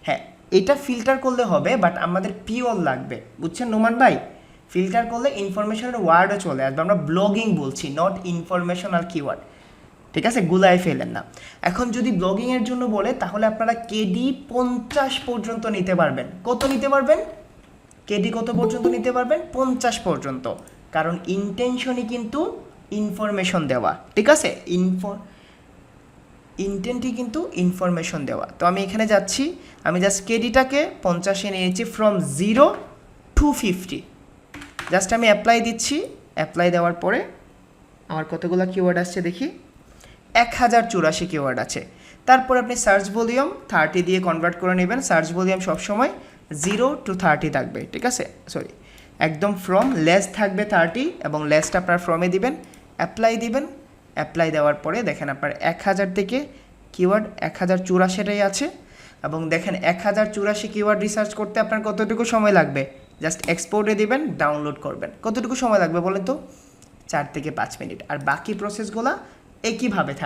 [SPEAKER 1] হ্যাঁ এটা ফিল্টার করলে হবে, বাট আমাদের পিওর লাগবে, বুঝছেন নোমান ভাই? ফিল্টার করলে ইনফরমেশনাল ওয়ার্ডও চলে আসবে, আমরা ব্লগিং বলছি, নট ইনফরমেশনাল কিওয়ার্ড, ঠিক আছে? গুলায় ফেলেন না। এখন যদি ব্লগিংয়ের জন্য বলে তাহলে আপনারা কেডি 50 পর্যন্ত নিতে পারবেন। কত নিতে পারবেন? কেডি কত পর্যন্ত নিতে পারবেন? 50 পর্যন্ত, কারণ ইন্টেনশনই কিন্তু ইনফরমেশন দেওয়া, ঠিক আছে? ইন্টেন্টই কিন্তু ইনফরমেশন দেওয়া। তো আমি এখানে যাচ্ছি, আমি জাস্ট কেডিটাকে 50-এ নিয়েছি, ফ্রম 0 to 50। জাস্ট আমি অ্যাপ্লাই দিচ্ছি। অ্যাপ্লাই দেওয়ার পরে আমার কতগুলো কিওয়ার্ড আসছে দেখি, 1084 কিওয়ার্ড আছে। তারপর আপনি সার্চ ভলিউম 30 দিয়ে কনভার্ট করে নেবেন। সার্চ ভলিউম সবসময় 0 to 30 থাকবে, ঠিক আছে? সরি, একদম ফ্রম লেস থাকবে 30, এবং লেসটা আপনার ফ্রমে দিবেন, অ্যাপ্লাই দিবেন। অ্যাপ্লাই দেওয়ার পরে দেখেন আপনার 1000 থেকে কিওয়ার্ড 1084টাই আছে, এবং দেখেন 1084 কিওয়ার্ড রিসার্চ করতে আপনার কতটুকু সময় লাগবে? জাস্ট এক্সপোর্টে দিবেন, ডাউনলোড করবেন। কতটুকু সময় লাগবে বলেন তো? 4 থেকে 5 মিনিট। আর বাকি প্রসেসগুলো একইভাবেই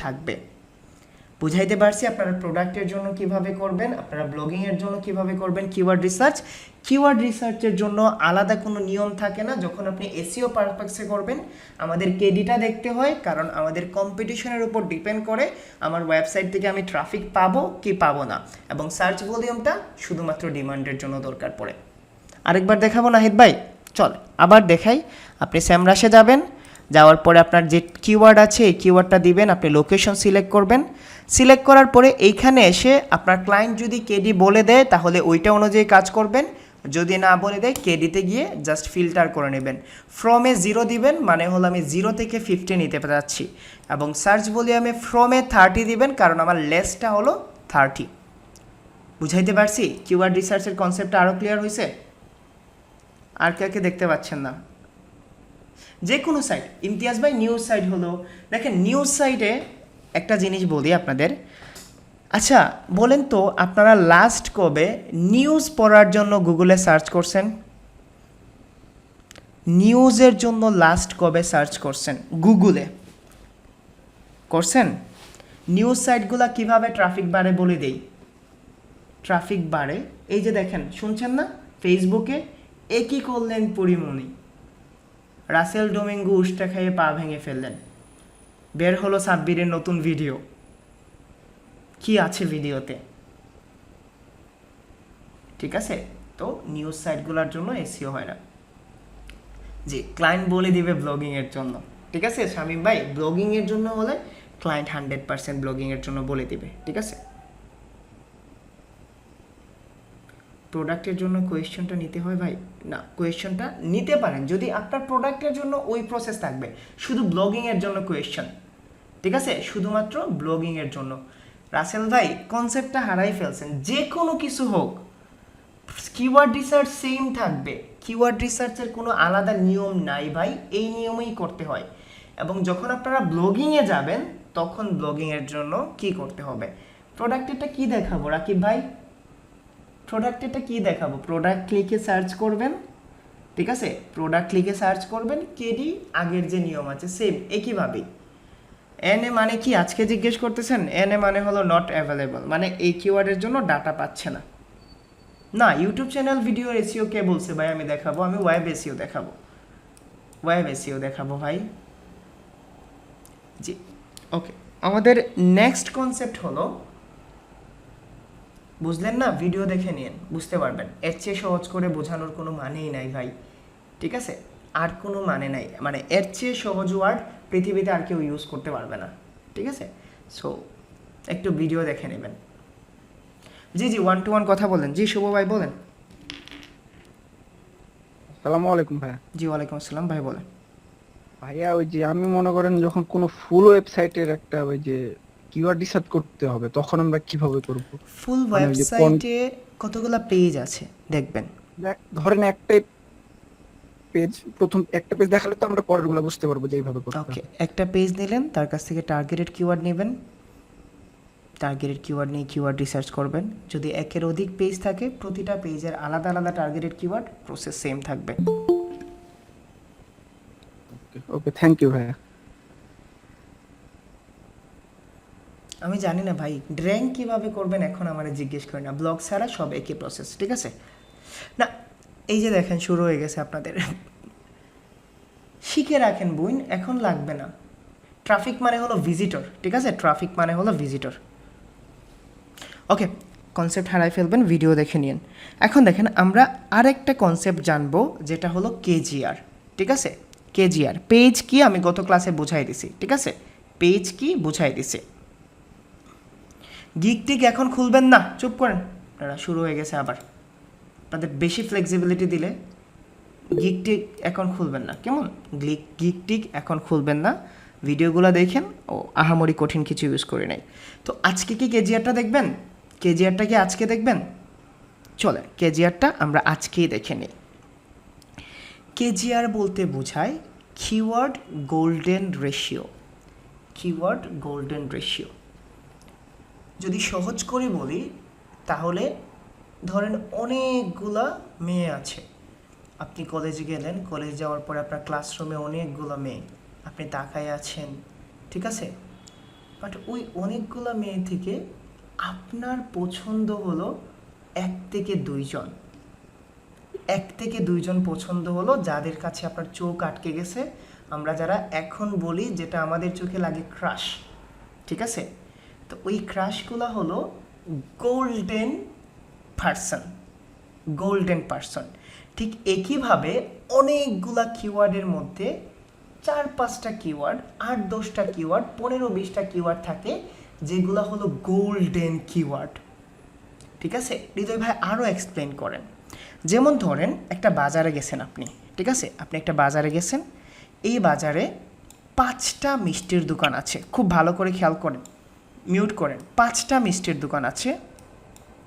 [SPEAKER 1] থাকবে। বুঝাইতে পারছি? আপনারা প্রোডাক্টের জন্য কিভাবে করবেন, আপনারা ব্লগিংয়ের জন্য কিভাবে করবেন কিওয়ার্ড রিসার্চের জন্য আলাদা কোনো নিয়ম থাকে না। যখন আপনি এসইও পারপাসে করবেন আমাদের কেডিটা দেখতে হয়, কারণ আমাদের কম্পিটিশনের উপর ডিপেন্ড করে আমার ওয়েবসাইট থেকে আমি ট্রাফিক পাবো কি পাবো না, এবং সার্চ ভলিউমটা শুধুমাত্র ডিমান্ডের জন্য দরকার পড়ে। আরেকবার দেখাবো নাহিদ ভাই? চল আবার দেখাই। আপনি স্যামরাসে যাবেন, যাওয়ার পরে আপনার যে কিওয়ার্ড আছে এই কিওয়ার্ডটা দিবেন, আপনি লোকেশন সিলেক্ট করবেন। সিলেক্ট করার পরে এইখানে এসে আপনার ক্লায়েন্ট যদি কেডি বলে দেয় তাহলে ওইটা অনুযায়ী কাজ করবেন, যদি না বলে দেয় কেডিতে গিয়ে জাস্ট ফিল্টার করে নেবেন। ফ্রমে 0 দিবেন, মানে হলো আমি 0 থেকে 50 নিতে যাচ্ছি, এবং সার্চ ভলিউমে ফ্রমে 30 দিবেন, কারণ আমার লেসটা হলো 30। বুঝাইতে পারছি? কিওয়ার্ড রিসার্চের কনসেপ্টটা আরও ক্লিয়ার হয়েছে? আর কে দেখতে পাচ্ছেন না? যে কোনো সাইট, ইমতিয়াজ ভাই নিউজ সাইট হলো, দেখেন নিউজ সাইটে একটা জিনিস বলি আপনাদের। আচ্ছা বলেন তো আপনারা লাস্ট কবে নিউজ পড়ার জন্য গুগলে সার্চ করছেন? নিউজের জন্য লাস্ট কবে সার্চ করছেন গুগলে? করছেন? নিউজ সাইটগুলো কিভাবে ট্রাফিক বাড়ে বলে দেই। ট্রাফিক বাড়ে, এই যে দেখেন, শুনছেন না, ফেসবুকে একই করলেন পরিমণি, রাসেল ডোমিঙ্গো উষ্টা খেয়ে পা ভেঙে ফেললেন, বের হলো সাব্বিরের নতুন ভিডিও। কি আছে ভিডিওতে? ঠিক আছে, তো নিউজ সাইটগুলোর জন্য এসিও হয় না। জি, ক্লায়েন্ট বলে দিবে ব্লগিংয়ের জন্য। ঠিক আছে শামীম ভাই, ব্লগিংয়ের জন্য হলে ক্লায়েন্ট 100% ব্লগিংয়ের জন্য বলে দিবে। ঠিক আছে, প্রোডাক্টের জন্য কোয়েশ্চনটা নিতে হয় ভাই? না, কোয়েশ্চনটা নিতে পারেন যদি আপনার প্রোডাক্টের জন্য ওই প্রসেস থাকবে, শুধু ব্লগিংয়ের জন্য কোয়েশ্চন। ঠিক আছে, শুধুমাত্র ব্লগিংয়ের জন্য। রাসেল ভাই কনসেপ্টটা হারাই ফেলছেন, যে কোনো কিছু হোক কিওয়ার্ড রিসার্চ সেম থাকবে। কিওয়ার্ড রিসার্চের কোনো আলাদা নিয়ম নাই ভাই, এই নিয়মেই করতে হয়। এবং যখন আপনারা ব্লগিংয়ে যাবেন তখন ব্লগিংয়ের জন্য কি করতে হবে? প্রোডাক্টেরটা কি দেখাবো রাকিব ভাই? প্রোডাক্টেরটা কি দেখাবো? প্রোডাক্ট লিখে সার্চ করবেন। ঠিক আছে, প্রোডাক্ট লিখে সার্চ করবেন, কেডি আগের যে নিয়ম আছে সেম একইভাবেই। এনএ মানে কি আজকে জিজ্ঞেস করতেছেন? এনএ মানে হলো নট অ্যাভেলেবল, মানে এই কিওয়ার্ডের জন্য ডাটা পাচ্ছে না। না, ইউটিউব চ্যানেল ভিডিও এসিও কে বলছে ভাই আমি দেখাবো? আমি ওয়েব এসিও দেখাবো, ওয়েব এসিও দেখাবো ভাই। জি, ওকে। আমাদের নেক্সট কনসেপ্ট হলো, বুঝলেন না? ভিডিও দেখে নিন, বুঝতে পারবেন। এর চেয়ে সহজ করে বোঝানোর কোনো মানেই নাই ভাই। ঠিক আছে, আর কোনো মানে নাই, মানে এর চেয়ে সহজ ওয়ার্ড পৃথিবীতে আর কেউ ইউজ করতে পারবে না। ঠিক আছে, সো একটু ভিডিও দেখে নেবেন। জি জি, 1 to 1 কথা বলেন। জি শুভ ভাই বলেন।
[SPEAKER 2] আসসালামু আলাইকুম ভাইয়া।
[SPEAKER 1] জি ওয়ালাইকুম আসসালাম ভাই বলেন।
[SPEAKER 2] ভাইয়া ওই যে আমি মনে করেন যখন কোনো ফুল ওয়েবসাইটের একটা ওই যে কিওয়ার্ড রিসার্চ করতে হবে তখন আমরা কিভাবে করব?
[SPEAKER 1] ফুল
[SPEAKER 2] মানে ওই যে
[SPEAKER 1] ওয়েবসাইটে কতগুলো পেজ আছে দেখবেন।
[SPEAKER 2] ধরেন একটাই পেজ, প্রথম একটা পেজ দেখালে তো আমরা পরেরগুলো বুঝতে পারবো যে এইভাবে করতে
[SPEAKER 1] ওকে,
[SPEAKER 2] হবে।
[SPEAKER 1] একটা পেজ নিলেন, তার কাছ থেকে টার্গেটেড কিওয়ার্ড নেবেন, টার্গেটেড কিওয়ার্ড নিয়ে কিওয়ার্ড রিসার্চ করবেন। যদি একের অধিক পেজ থাকে প্রতিটা পেজের আলাদা আলাদা টার্গেটেড কিওয়ার্ড, প্রসেস সেম থাকবে।
[SPEAKER 2] ওকে, থ্যাংক ইউ ভাইয়া।
[SPEAKER 1] আমি জানি না ভাই র্যাঙ্ক কীভাবে করবেন এখন আমার জিজ্ঞেস করেন না, ব্লগ ছাড়া সব একই প্রসেস। ঠিক আছে, না এই যে দেখেন শুরু হয়ে গেছে আপনাদের। শিখে রাখেন বইন, এখন লাগবে না। ট্রাফিক মানে হলো ভিজিটর। ঠিক আছে, ট্রাফিক মানে হলো ভিজিটর। ওকে, কনসেপ্ট হারাই ফেলবেন, ভিডিও দেখে নিন। এখন দেখেন আমরা আরেকটা কনসেপ্ট জানবো, যেটা হলো কেজিআর। ঠিক আছে, কেজিআর পেজ কি আমি গত ক্লাসে বুঝাই দিছি। ঠিক আছে, পেজ কি বুঝাই দিছি। গিকটিক এখন খুলবেন না, চুপ করেন আপনারা, শুরু হয়ে গেছে আবার। তাদের বেশি ফ্লেক্সিবিলিটি দিলে গিকটিক এখন খুলবেন না, কেমন? গিকটিক এখন খুলবেন না, ভিডিওগুলো দেখেন। ও আহামরি কঠিন কিছু ইউজ করে নাই। তো আজকে কি কেজিআরটা দেখবেন? কেজিআরটা কি আজকে দেখবেন? চলে, কেজিআরটা আমরা আজকেই দেখে নিই। কেজিআর বলতে বোঝায় keyword golden ratio. Keyword golden ratio যদি সহজ করে বলি তাহলে ধরেন অনেকগুলা মেয়ে আছে, আপনি কলেজে গেলেন, কলেজ যাওয়ার পরে আপনার ক্লাসরুমে অনেকগুলো মেয়ে, আপনি তাকায় আছেন। ঠিক আছে, বাট ওই অনেকগুলো মেয়ে থেকে আপনার পছন্দ হলো 1 থেকে 2 জন। 1 থেকে 2 জন পছন্দ হলো, যাদের কাছে আপনার চোখ আটকে গেছে। আমরা যারা এখন বলি যেটা আমাদের চোখে লাগে ক্রাশ। ঠিক আছে, তো ওই ক্রাশগুলো হলো গোল্ডেন পারসন। Golden person. ঠিক একইভাবে অনেকগুলা কিওয়ার্ডের মধ্যে 4-5টা কিওয়ার্ড, 8-10টা কিওয়ার্ড, 15-20টা কিওয়ার্ড থাকে যেগুলো হলো গোল্ডেন কিওয়ার্ড। ঠিক আছে, হৃদয় ভাই আরও এক্সপ্লেন করেন। যেমন ধরেন একটা বাজারে গেছেন আপনি। ঠিক আছে, আপনি একটা বাজারে গেছেন, এই বাজারে 5টা মিষ্টির দোকান আছে। খুব ভালো করে খেয়াল করেন, মিউট করেন। 5টা মিষ্টির দোকান আছে,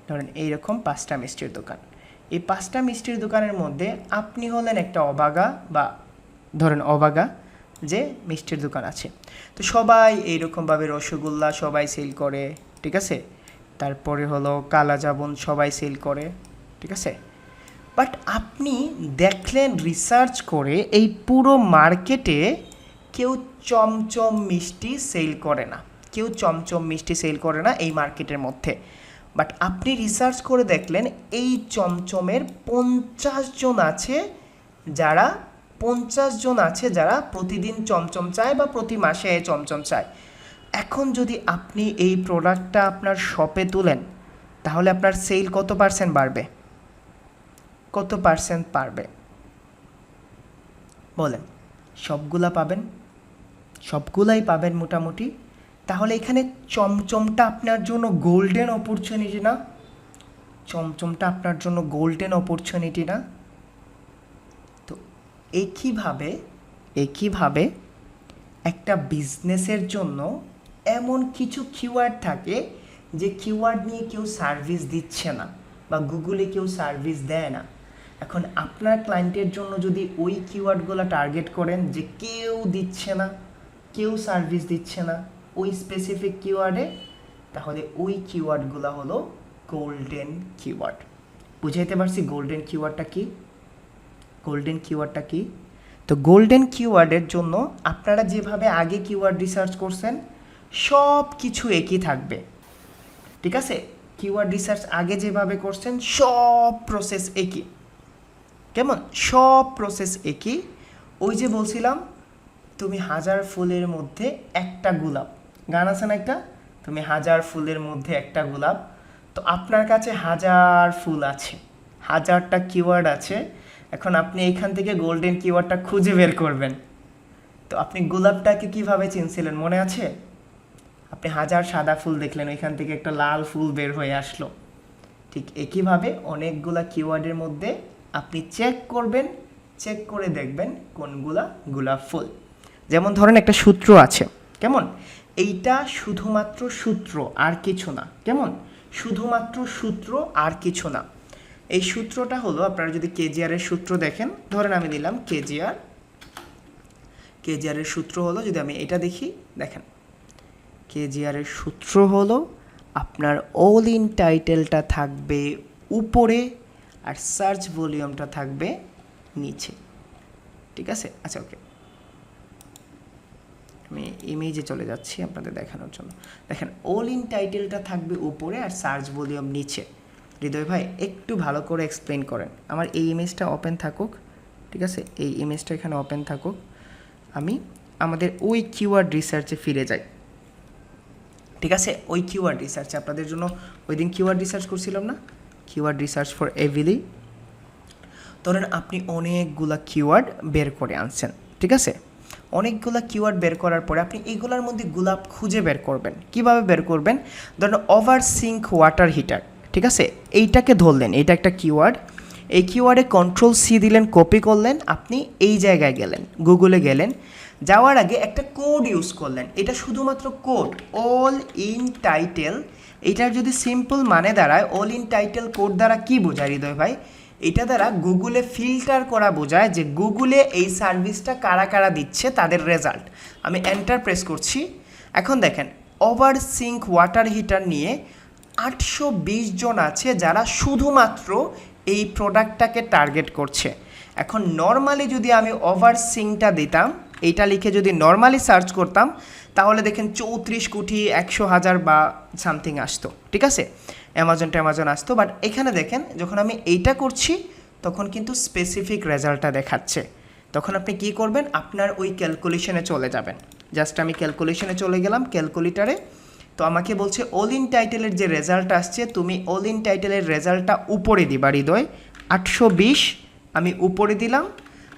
[SPEAKER 1] ধরেন এইরকম 5টা মিষ্টির দোকান। এই 5টা মিষ্টির দোকানের মধ্যে আপনি হলেন একটা অবাগা বা ধরেন অবাগা যে মিষ্টির দোকান আছে, তো সবাই এইরকমভাবে রসগোল্লা সবাই সেল করে, ঠিক আছে, তারপরে হলো কালাজামুন সবাই সেল করে, ঠিক আছে। বাট আপনি দেখলেন রিসার্চ করে এই পুরো মার্কেটে কেউ চমচম মিষ্টি সেল করে না, কেউ চমচম মিষ্টি সেল করে না এই মার্কেটের মধ্যে। বাট আপনি রিসার্চ করে দেখলেন এই চমচমের 50 জন আছে যারা 50 জন আছে যারা প্রতিদিন চমচম চায় বা প্রতি মাসে চমচম চায়। এখন যদি আপনি এই প্রোডাক্টটা আপনার শপে তুলেন তাহলে আপনার সেল কত পার্সেন্ট বাড়বে, কত পার্সেন্ট পারবে বলেন? সবগুলা পাবেন, সবগুলাই পাবেন মোটামুটি। তাহলে এখানে চমচমটা আপনার জন্য গোল্ডেন অপরচুনিটি না? চমচমটা আপনার জন্য গোল্ডেন অপরচুনিটি না? তো একইভাবে একটা বিজনেসের জন্য এমন কিছু কিওয়ার্ড থাকে যে কিওয়ার্ড নিয়ে কেউ সার্ভিস দিচ্ছে না বা গুগলে কেউ সার্ভিস দেয় না। এখন আপনার ক্লায়েন্টের জন্য যদি ওই কিওয়ার্ডগুলো টার্গেট করেন যে কেউ দিচ্ছে না, কেউ সার্ভিস দিচ্ছে না ওই স্পেসিফিক কিওয়ার্ডে, তাহলে ওই কিওয়ার্ডগুলো হলো গোল্ডেন কিওয়ার্ড। বুঝাইতে পারছি গোল্ডেন কিওয়ার্ডটা কি? গোল্ডেন কিওয়ার্ডটা কি? তো গোল্ডেন কিওয়ার্ডের জন্য আপনারা যেভাবে আগে কিওয়ার্ড রিসার্চ করছেন সব কিছু একই থাকবে, ঠিক আছে? কিওয়ার্ড রিসার্চ আগে যেভাবে করছেন সব প্রসেস একই। কেমন? সব প্রসেস একই। ওই যে বলছিলাম তুমি 1000 ফুলের মধ্যে একটা গোলাপ, গান আছে না একটা, তুমি 1000 ফুলের মধ্যে একটা গোলাপ। তো আপনার কাছে 1000 ফুল আছে, 1000টা কিওয়ার্ড আছে। এখন আপনি এখান থেকে গোল্ডেন কিওয়ার্ডটা খুঁজে বের করবেন। তো আপনি গোলাপটাকে কিভাবে চিনছিলেন মনে আছে? আপনি 1000 সাদা ফুল দেখলেন, ওইখান থেকে একটা লাল ফুল বের হয়ে আসলো। ঠিক একইভাবে অনেকগুলা কিওয়ার্ডের মধ্যে আপনি চেক করবেন, চেক করে দেখবেন কোনগুলা গোলাপ ফুল। যেমন ধরেন একটা সূত্র আছে, কেমন? এইটা শুধুমাত্র সূত্র আর কিছু না, কেমন? শুধুমাত্র সূত্র আর কিছু না। এই সূত্রটা হলো, আপনারা যদি কেজিআরের সূত্র দেখেন, ধরেন আমি দিলাম কেজিআরের সূত্র হলো, যদি আমি এটা দেখি, দেখেন কেজিআরের সূত্র হলো আপনার অল ইন টাইটেলটা থাকবে উপরে আর সার্চ ভলিউমটা থাকবে নিচে, ঠিক আছে? আচ্ছা ওকে, আমি ইমেজে চলে যাচ্ছি আপনাদের দেখানোর জন্য। দেখেন অল ইন টাইটেলটা থাকবে উপরে আর সার্চ ভলিউম নিচে। হৃদয় ভাই একটু ভালো করে এক্সপ্লেন করেন। আমার এই ইমেজটা ওপেন থাকুক, ঠিক আছে? এই ইমেজটা এখানে ওপেন থাকুক। আমি আমাদের ওই কিওয়ার্ড রিসার্চে ফিরে যাই, ঠিক আছে? ওই কিওয়ার্ড রিসার্চে আপনাদের জন্য ওই দিন কিওয়ার্ড রিসার্চ করছিলাম না, কিওয়ার্ড রিসার্চ ফর এভিলি। ধরেন আপনি অনেকগুলা কিওয়ার্ড বের করে আনছেন, ঠিক আছে? অনেকগুলা কিওয়ার্ড বের করার পরে আপনি এইগুলোর মধ্যে গোলাপ খুঁজে বের করবেন। কিভাবে বের করবেন? ধরেন ওভার সিঙ্ক ওয়াটার হিটার, ঠিক আছে? এইটাকে ধরলেন, এইটা একটা কিওয়ার্ড। এই কিওয়ার্ডে Ctrl+C দিলেন, কপি করলেন, আপনি এই জায়গায় গেলেন, গুগলে গেলেন, যাওয়ার আগে একটা কোড ইউজ করলেন। এটা শুধুমাত্র কোড, অল ইন টাইটেল। এটার যদি সিম্পল মানে দাঁড়ায়, অল ইন টাইটেল কোড দ্বারা কি বোঝায় হৃদয় ভাই? এটা দ্বারা গুগলে ফিল্টার করা বোঝায় যে গুগলে এই সার্ভিসটা কারা কারা দিচ্ছে তাদের রেজাল্ট। আমি এন্টার প্রেস করছি। এখন দেখেন ওভার সিঙ্ক ওয়াটার হিটার নিয়ে 820 জন আছে যারা শুধুমাত্র এই প্রোডাক্টটাকে টার্গেট করছে। এখন নর্মালি যদি আমি ওভার সিঙ্কটা দিতাম, এইটা লিখে যদি নর্মালি সার্চ করতাম, তাহলে দেখেন 34 কোটি 100,000 বা সামথিং আসতো, ঠিক আছে? অ্যামাজন আসতো। বাট এখানে দেখেন যখন আমি এইটা করছি তখন কিন্তু স্পেসিফিক রেজাল্টটা দেখাচ্ছে। তখন আপনি কি করবেন? আপনার ওই ক্যালকুলেশনে চলে যাবেন। জাস্ট আমি ক্যালকুলেশনে চলে গেলাম, ক্যালকুলেটারে। তো আমাকে বলছে অল ইন টাইটেলের যে রেজাল্টটা আসছে, তুমি অল ইন টাইটেলের রেজাল্টটা উপরে দিবা হৃদয়, 820 আমি উপরে দিলাম।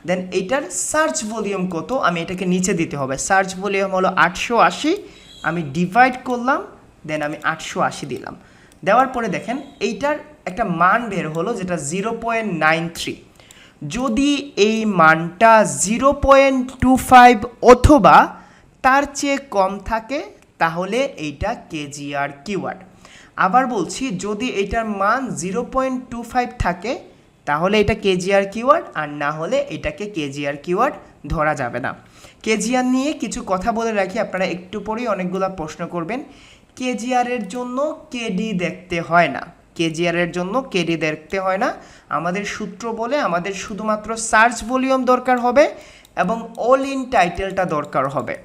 [SPEAKER 1] দেন এইটার সার্চ ভলিউম কত, আমি এটাকে নিচে দিতে হবে। সার্চ ভলিউম হলো 880, আমি ডিভাইড করলাম, দেন আমি 880 দিলাম। দেওয়ার পরে দেখেন এইটার একটা মান বের হলো যেটা 0.93। যদি এই মানটা 0.25 অথবা তার চেয়ে কম থাকে তাহলে এইটা কেজিআর কিওয়ার্ড। আবার বলছি, যদি এটার মান 0.25 থাকে তাহলে এটা কেজিআর কিওয়ার্ড, আর না হলে এটাকে কেজিআর কিওয়ার্ড ধরা যাবে না। কেজিআর নিয়ে কিছু কথা বলে রাখি, আপনারা একটু পরেই অনেকগুলো প্রশ্ন করবেন। কেজিআরের জন্য কেডি দেখতে হয় না, কেজিআরের জন্য কেডি দেখতে হয় না। আমাদের সূত্র বলে আমাদের শুধুমাত্র সার্চ ভলিউম দরকার হবে এবং অল ইন টাইটেলটা দরকার হবে।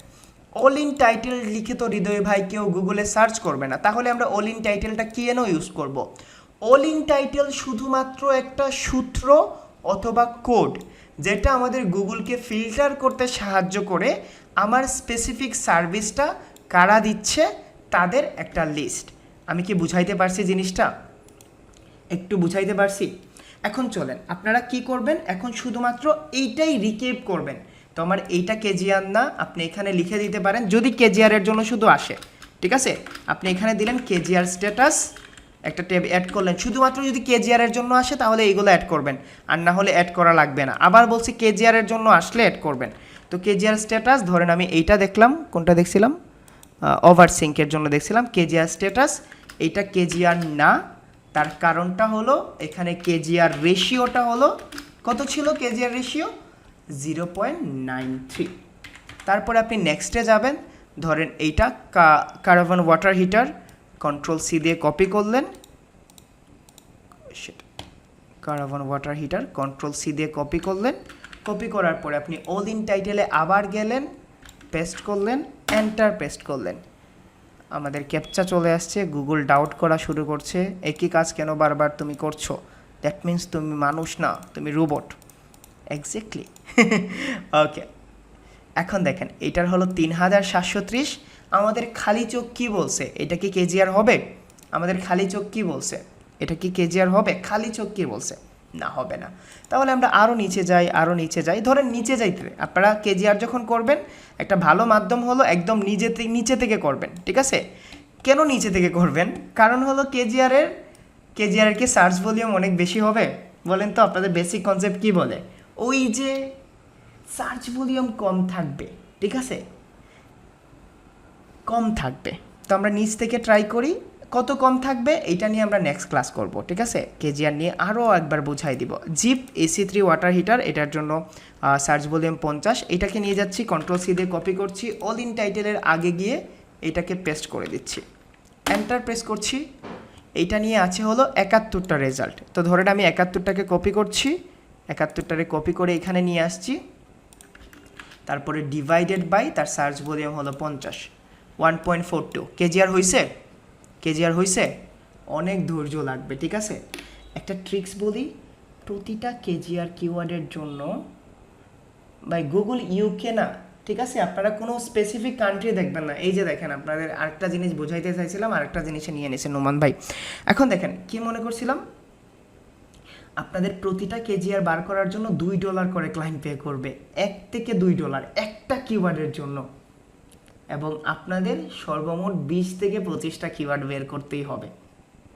[SPEAKER 1] অল ইন টাইটেল লিখে তো হৃদয় ভাই কেউ গুগলে সার্চ করবে না, তাহলে আমরা অল ইন টাইটেলটা কেন ইউজ করব? অল ইন টাইটেল শুধুমাত্র একটা সূত্র অথবা কোড, যেটা আমাদের গুগলকে ফিল্টার করতে সাহায্য করে আমার স্পেসিফিক সার্ভিসটা কারা দিচ্ছে তাদের একটা লিস্ট। আমি কি বুঝাইতে পারছি জিনিসটা? একটু বুঝাইতে পারছি? এখন চলেন আপনারা কি করবেন, এখন শুধুমাত্র এইটাই রিকেপ করবেন। তো আমার এইটা কেজিআর না, আপনি এখানে লিখে দিতে পারেন যদি কেজিআরের জন্য শুধু আসে, ঠিক আছে? আপনি এখানে দিলেন কেজিআর স্ট্যাটাস, একটা ট্যাব অ্যাড করলেন। শুধুমাত্র যদি কেজিআরের জন্য আসে তাহলে এইগুলো অ্যাড করবেন, আর না হলে অ্যাড করা লাগবে না। আবার বলছি কেজিআরের জন্য আসলে অ্যাড করবেন। তো কেজিআর স্ট্যাটাস ধরেন আমি এইটা দেখলাম, কোনটা দেখছিলাম, ওভার সিঙ্কের জন্য দেখছিলাম কেজিআর স্ট্যাটাস। এইটা কেজিআর না, তার কারণটা হলো এখানে কেজিআর রেশিওটা হলো কত ছিল? KGR ratio 0.93। তারপরে আপনি নেক্সটে যাবেন, ধরেন এইটা কারাভান ওয়াটার হিটার, কন্ট্রোল সি দিয়ে কপি করলেন, কারাভান ওয়াটার হিটার কন্ট্রোল সি দিয়ে কপি করলেন। কপি করার পরে আপনি অল ইন টাইটেলে আবার গেলেন, পেস্ট করলেন, এন্টার পেস্ট করলেন। আমাদের ক্যাপচা চলে আসছে, গুগল ডাউট করা শুরু করছে, একই কাজ কেন বারবার তুমি করছো? দ্যাট মিন্স তুমি মানুষ না, তুমি রোবট। এক্স্যাক্টলি। ওকে, এখন দেখেন এটার হলো 3730। আমাদের খালি চোখ কি বলছে? এটা কি কেজিআর হবে? আমাদের খালি চোখ কি বলছে? এটা কি কেজিআর হবে? খালি চোখ কি বলছে? না, হবে না। তাহলে আমরা আরও নিচে যাই, আরও নিচে যাই। ধরেন নিচে যাইতে আপনারা কেজিআর যখন করবেন, একটা ভালো মাধ্যম হলো একদম নিচে থেকে করবেন, ঠিক আছে? কেন নিচে থেকে করবেন? কারণ হলো কেজিআরের কি সার্চ ভলিউম অনেক বেশি হবে? বলেন তো, আপনাদের বেসিক কনসেপ্ট কি বলে? ওই যে সার্চ ভলিউম কম থাকবে, ঠিক আছে? কম থাকবে। তো আমরা নিচ থেকে ট্রাই করি, কত কম থাকবে এইটা নিয়ে আমরা নেক্সট ক্লাস করব, ঠিক আছে? কেজিআর নিয়ে আরও একবার বুঝাই দিব। জিপ AC3 ওয়াটার হিটার, এটার জন্য সার্চ ভলিউম 50। এটাকে নিয়ে যাচ্ছি, কন্ট্রোল সি দিয়ে কপি করছি, অল ইন টাইটেলের আগে গিয়ে এটাকে পেস্ট করে দিচ্ছি, এন্টার প্রেস করছি। এইটা নিয়ে আছে হলো 71টা রেজাল্ট। তো ধরেন আমি 71টাকে কপি করছি, 71টারে কপি করে এখানে নিয়ে আসছি, তারপরে ডিভাইডেড বাই তার সার্চ ভলিউম হলো 50, 1.42। কেজিআর হয়েছে? কেজিআর হয়েছে? অনেক ধৈর্য লাগবে, ঠিক আছে? একটা ট্রিক্স বলি, প্রতিটা কেজিআর কিওয়ার্ডের জন্য বাই গুগল ইউকে না, ঠিক আছে? আপনারা কোনো স্পেসিফিক কান্ট্রি দেখবেন না। এই যে দেখেন, আপনাদের আরেকটা জিনিস বোঝাইতে চাইছিলাম, আরেকটা জিনিসে নিয়ে নিয়েছে নোমান ভাই। এখন দেখেন কি মনে করছিলাম, আপনাদের প্রতিটা কেজিআর বার করার জন্য $2 করে ক্লায়েন্ট পে করবে, $1 থেকে $2 একটা কিওয়ার্ডের জন্য, এবং আপনাদের সর্বমোট 20 থেকে 25টা কিওয়ার্ড বের করতেই হবে।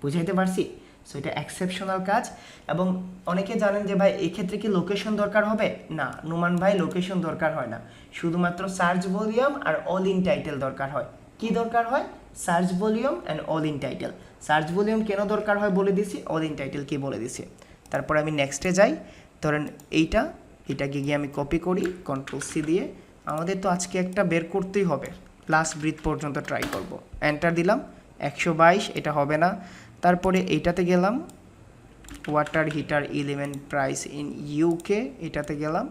[SPEAKER 1] বুঝাইতে পারছি? সো এটা এক্সেপশনাল কাজ। এবং অনেকে জানেন যে ভাই এই ক্ষেত্রে কি লোকেশন দরকার হবে? না নোমান ভাই, লোকেশন দরকার হয় না, শুধুমাত্র সার্চ ভলিউম আর অল ইন টাইটেল দরকার হয়। কি দরকার হয়? Search volume and all in title. Search volume কেন দরকার হয় বলে দিছি, অল ইন টাইটেল কি বলে দিছি। তারপর আমি নেক্সটে যাই, ধরেন এইটাকে গিয়ে আমি কপি করি কন্ট্রোল সি দিয়ে। আমাদের তো আজকে একটা বের করতেই হবে, লাস্ট ব্রিথ পর্যন্ত ট্রাই করব। এন্টার দিলাম, 122, এটা হবে না। তারপরে এইটাতে গেলাম, water heater element price in UK, এটাতে গেলাম,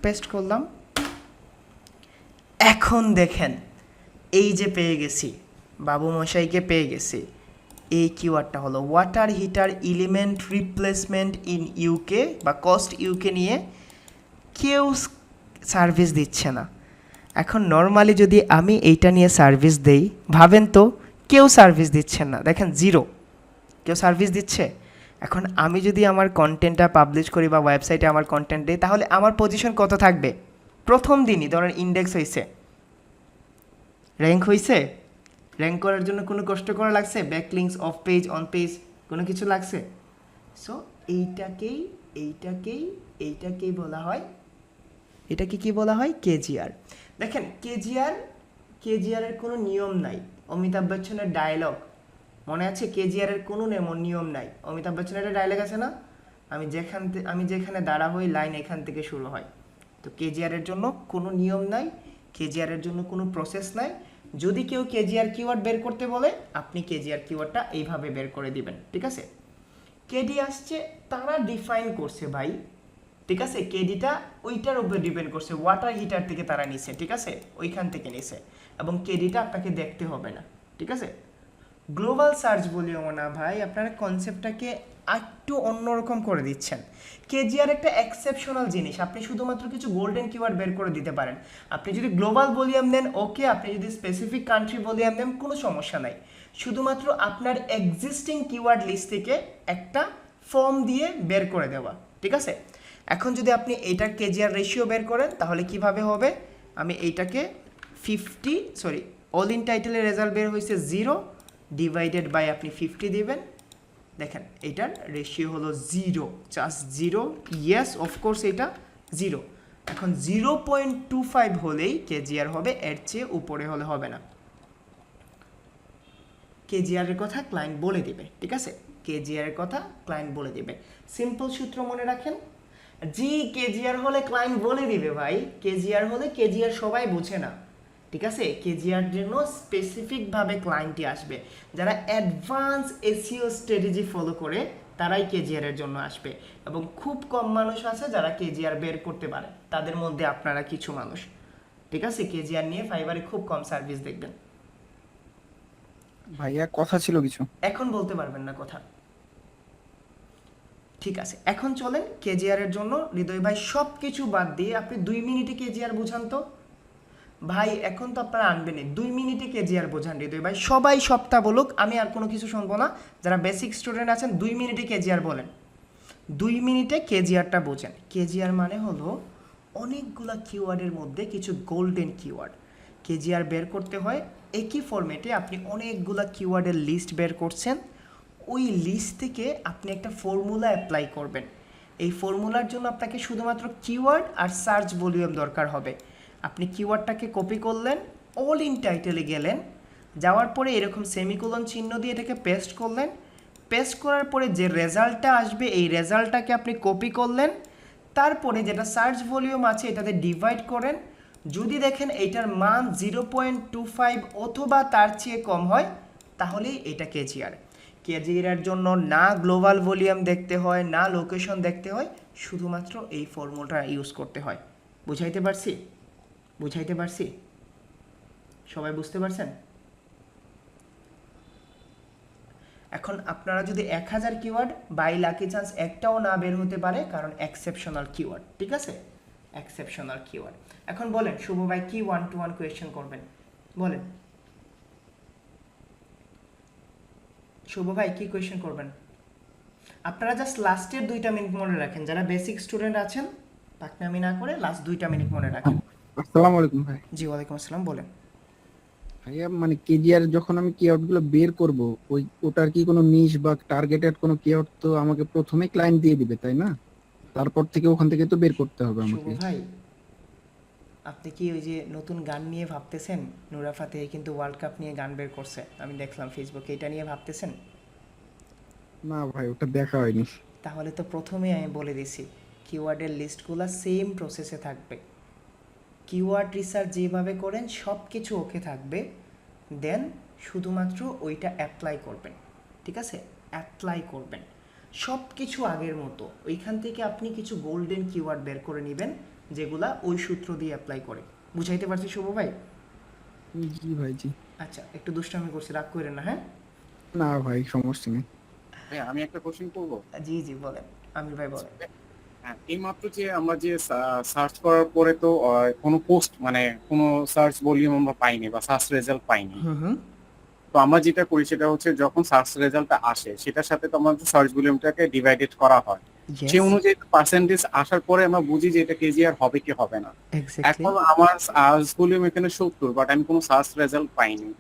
[SPEAKER 1] পেস্ট করলাম। এখন দেখেন এই যে পেয়ে গেছি, বাবু মশাইকে পেয়ে গেছি। এই কিওয়ার্ডটা হলো water heater element replacement in UK বা কস্ট ইউকে নিয়ে কেউ সার্ভিস দিচ্ছে না। এখন নর্মালি যদি আমি এইটা নিয়ে সার্ভিস দেই, ভাবেন তো, কেউ সার্ভিস দিচ্ছেন না, দেখেন 0, কেউ সার্ভিস দিচ্ছে। এখন আমি যদি আমার কন্টেন্টটা পাবলিশ করি বা ওয়েবসাইটে আমার কন্টেন্ট দিই, তাহলে আমার পজিশন কত থাকবে? প্রথম দিনই ধরেন ইন্ডেক্স হয়েছে, র্যাঙ্ক হয়েছে, র্যাঙ্ক করার জন্য কোনো কষ্ট করা লাগছে? Backlinks, of page, on page, কোনো কিছু লাগছে? সো এইটাকেই বলা হয়, এটাকে কি বলা হয়? কেজিআর। দেখেন কেজিআরের কোনো নিয়ম নাই। অমিতাভ বচ্চনের ডায়লগ মনে আছে? কেজিআরের কোনো নিয়ম নাই। অমিতাভ বচ্চনের একটা ডায়লগ আছে না, আমি যেখানে দাঁড়া হই লাইন এখান থেকে শুরু হয়। তো কেজিআর এর জন্য কোনো নিয়ম নাই, কেজিআর এর জন্য কোনো প্রসেস নাই। যদি কেউ কেজিআর কিওয়ার্ড বের করতে বলে, আপনি কেজিআর কিওয়ার্ডটা এইভাবে বের করে দিবেন, ঠিক আছে? কেডি আসছে, তারা ডিফাইন করছে ভাই, ঠিক আছে? কেডিটা ওইটার উপর ডিপেন্ড করছে, ওয়াটার হিটার থেকে তারা নিছে, ঠিক আছে? ওইখান থেকে নিছে, এবং কেডিটা আপনাকে দেখতে হবে না, ঠিক আছে? গ্লোবাল সার্চ বলিও না ভাই, আপনারা কনসেপ্টটাকে একটু অন্যরকম করে দিচ্ছেন। কেজিআর একটা এক্সেপশনাল জিনিস, আপনি শুধুমাত্র কিছু গোল্ডেন কিওয়ার্ড বের করে দিতে পারেন। আপনি যদি গ্লোবাল ভলিউম নেন ওকে, আপনি যদি স্পেসিফিক কান্ট্রি ভলিউম নেন কোনো সমস্যা নাই। শুধুমাত্র আপনার এক্সিস্টিং কিওয়ার্ড লিস্ট থেকে একটা ফর্ম দিয়ে বের করে দেওয়া, ঠিক আছে? এখন যদি আপনি এইটার কেজিআর রেশিও বের করেন তাহলে কিভাবে হবে? আমি এইটাকে 50 অল ইন টাইটেলের রেজাল্ট বের হয়েছে 0 ডিভাইডেড বাই আপনি 50 দিবেন। দেখেন এইটার রেশিও হলো 0, জাস্ট 0। ইয়েস অফকোর্স এটা 0। এখন 0.25 হলেই কেজিআর হবে, এর চেয়ে উপরে হলে হবে না। কেজিআর এর কথা ক্লায়েন্ট বলে দিবে, ঠিক আছে? কেজিআর এর কথা ক্লায়েন্ট বলে দিবে। সিম্পল সূত্র মনে রাখেন, জি কেজিআর হলে ক্লায়েন্ট বলে দিবে ভাই, কেজিআর হলে কেজিআর সবাই বোঝে না, ঠিক আছে? কেজিআর জন্য স্পেসিফিকভাবে ক্লায়েন্টই আসবে, যারা অ্যাডভান্স এসইও স্ট্র্যাটেজি ফলো করে তারাই কেজিআর এর জন্য আসবে, এবং খুব কম মানুষ আছে যারা কেজিআর বের করতে পারে, তাদের মধ্যে আপনারা কিছু মানুষ, ঠিক আছে? কেজিআর নিয়ে ফাইবারে খুব কম সার্ভিস দেখবেন।
[SPEAKER 2] ভাইয়া কথা ছিল কিছু।
[SPEAKER 1] এখন বলতে পারবেন না কথা, ঠিক আছে? এখন চলেন কেজিআর এর জন্য হৃদয় ভাই সব কিছু বাদ দিয়ে আপনি 2 মিনিটে কেজিআর বোঝান তো ভাই। এখন তো আপনারা আনবেন 2 মিনিটে কেজিআর বোঝান হৃদয় ভাই, সবাই সপ্তাহ বলুক, আমি আর কোনো কিছু শুনবো না। যারা বেসিক স্টুডেন্ট আছেন 2 মিনিটে কেজিআর বলেন, 2 মিনিটে কেজিআরটা বোঝেন। কেজিআর মানে হলো অনেকগুলা কিওয়ার্ডের মধ্যে কিছু গোল্ডেন কিওয়ার্ড। কেজিআর বের করতে হয় একই ফরম্যাটে, আপনি অনেকগুলা কিওয়ার্ডের লিস্ট বের করছেন, ওই লিস্ট থেকে আপনি একটা ফর্মুলা অ্যাপ্লাই করবেন। এই ফর্মুলার জন্য আপনাকে শুধুমাত্র কিওয়ার্ড আর সার্চ ভলিউম দরকার হবে। আপনি কিওয়ার্ডটাকে কপি করলেন, অল ইন টাইটেলে গেলেন, যাওয়ার পরে এরকম সেমিকোলন চিহ্ন দিয়ে এটাকে পেস্ট করলেন। পেস্ট করার পরে যে রেজাল্টটা আসবে এই রেজাল্টটাকে আপনি কপি করলেন, তারপরে যেটা সার্চ ভলিউম আছে এটাতে ডিভাইড করেন। যদি দেখেন এইটার মান 0.25 অথবা তার চেয়ে কম হয় তাহলেই এটা কেজিআর। কেজিআর জন্য না গ্লোবাল ভলিউম দেখতে হয়, না লোকেশন দেখতে হয়, শুধুমাত্র এই ফর্মুলাটা ইউজ করতে হয়। বুঝাইতে পারছি? বুঝাইতে পারছি? সবাই বুঝতে পারছেন? এখন আপনারা যদি 1000 কিওয়ার্ড বাই লাকি চান্স একটাও না বের হতে পারে, কারণ এক্সেপশনাল কিওয়ার্ড, ঠিক আছে? Exceptional keyword. এখন বলেন শুভ ভাই কি 1-to-1 কোয়েশ্চেন করবেন, বলেন শুভ ভাই কি কোয়েশ্চেন করবেন? আপনারা জাস্ট লাস্টের 2টা মিনিট মনে রাখেন, যারা বেসিক স্টুডেন্ট আছেন পাকনামি না করে লাস্ট 2টা মিনিট মনে রাখেন।
[SPEAKER 2] আসসালামু আলাইকুম ভাই।
[SPEAKER 1] জি ওয়ালাইকুম আসসালাম, বলেন।
[SPEAKER 2] ভাইয়া মানে কেজিআর যখন আমি কিওয়ার্ড গুলো বের করব, ওটার কি কোনো নিশ বা টার্গেটেড কোনো কিওয়ার্ড তো আমাকে প্রথমে ক্লায়েন্ট দিয়ে দিবে, তাই না? তারপর থেকে ওখান থেকে তো বের করতে হবে
[SPEAKER 1] শুভ
[SPEAKER 2] আমাকে।
[SPEAKER 1] ভাই, আপনি কি ওই যে নতুন গান নিয়ে ভাবতেছেন? নুরা ফাতেহি কিন্তু ওয়ার্ল্ড কাপ নিয়ে গান বের করছে, আমি দেখলাম ফেসবুকে, এটা নিয়ে ভাবতেছেন?
[SPEAKER 2] না ভাই, ওটা দেখা হয়নি।
[SPEAKER 1] তাহলে তো প্রথমেই আমি বলে দিছি কিওয়ার্ডের লিস্টগুলো সেম প্রসেসে থাকবে। কিওয়ার্ড রিসার্চ যেভাবে করেন সব কিছু ওকে থাকবে, দেন শুধুমাত্র ওইটা অ্যাপ্লাই করবেন, ঠিক আছে? অ্যাপ্লাই করবেন সব কিছু আগের মতো। ওইখান থেকে আপনি কিছু গোল্ডেন কিওয়ার্ড বের করে নেবেন যেগুলা ওই সূত্র দিয়ে অ্যাপ্লাই করে। বুঝাইতে পারছি শুভ ভাই?
[SPEAKER 2] জি ভাই, জি।
[SPEAKER 1] আচ্ছা একটু দুষ্টামি করছি, রাগ করেন না, হ্যাঁ?
[SPEAKER 2] না ভাই, সমস্যা নেই।
[SPEAKER 3] ভাই আমি একটা কোশ্চেন করব।
[SPEAKER 1] জি জি বলেন, আমির ভাই বলেন।
[SPEAKER 3] হ্যাঁ, এইমাত্র যে আমরা যে সার্চ করার পরে তো কোনো পোস্ট মানে কোনো সার্চ ভলিউম আমরা পাইনি বা সার্চ রেজাল্ট পাইনি।
[SPEAKER 1] হুম।
[SPEAKER 3] তো আমরা যেটা করি সেটা হচ্ছে যখন সার্চ রেজাল্টটা আসে সেটার সাথে তো আমাদের সার্চ ভলিউমটাকে ডিভাইডেড করা হয়।
[SPEAKER 1] Yes,
[SPEAKER 3] সেই অনুযায়ী পার্সেন্টেজ আসার পরে আমরা বুঝি যে এটা কেজিআর হবে কি হবে না।
[SPEAKER 1] exactly.
[SPEAKER 3] এখন আমার সার্চ ভলিউম এখানে 70, বাট আমি কোনো সার্চ রেজাল্ট পাইনি।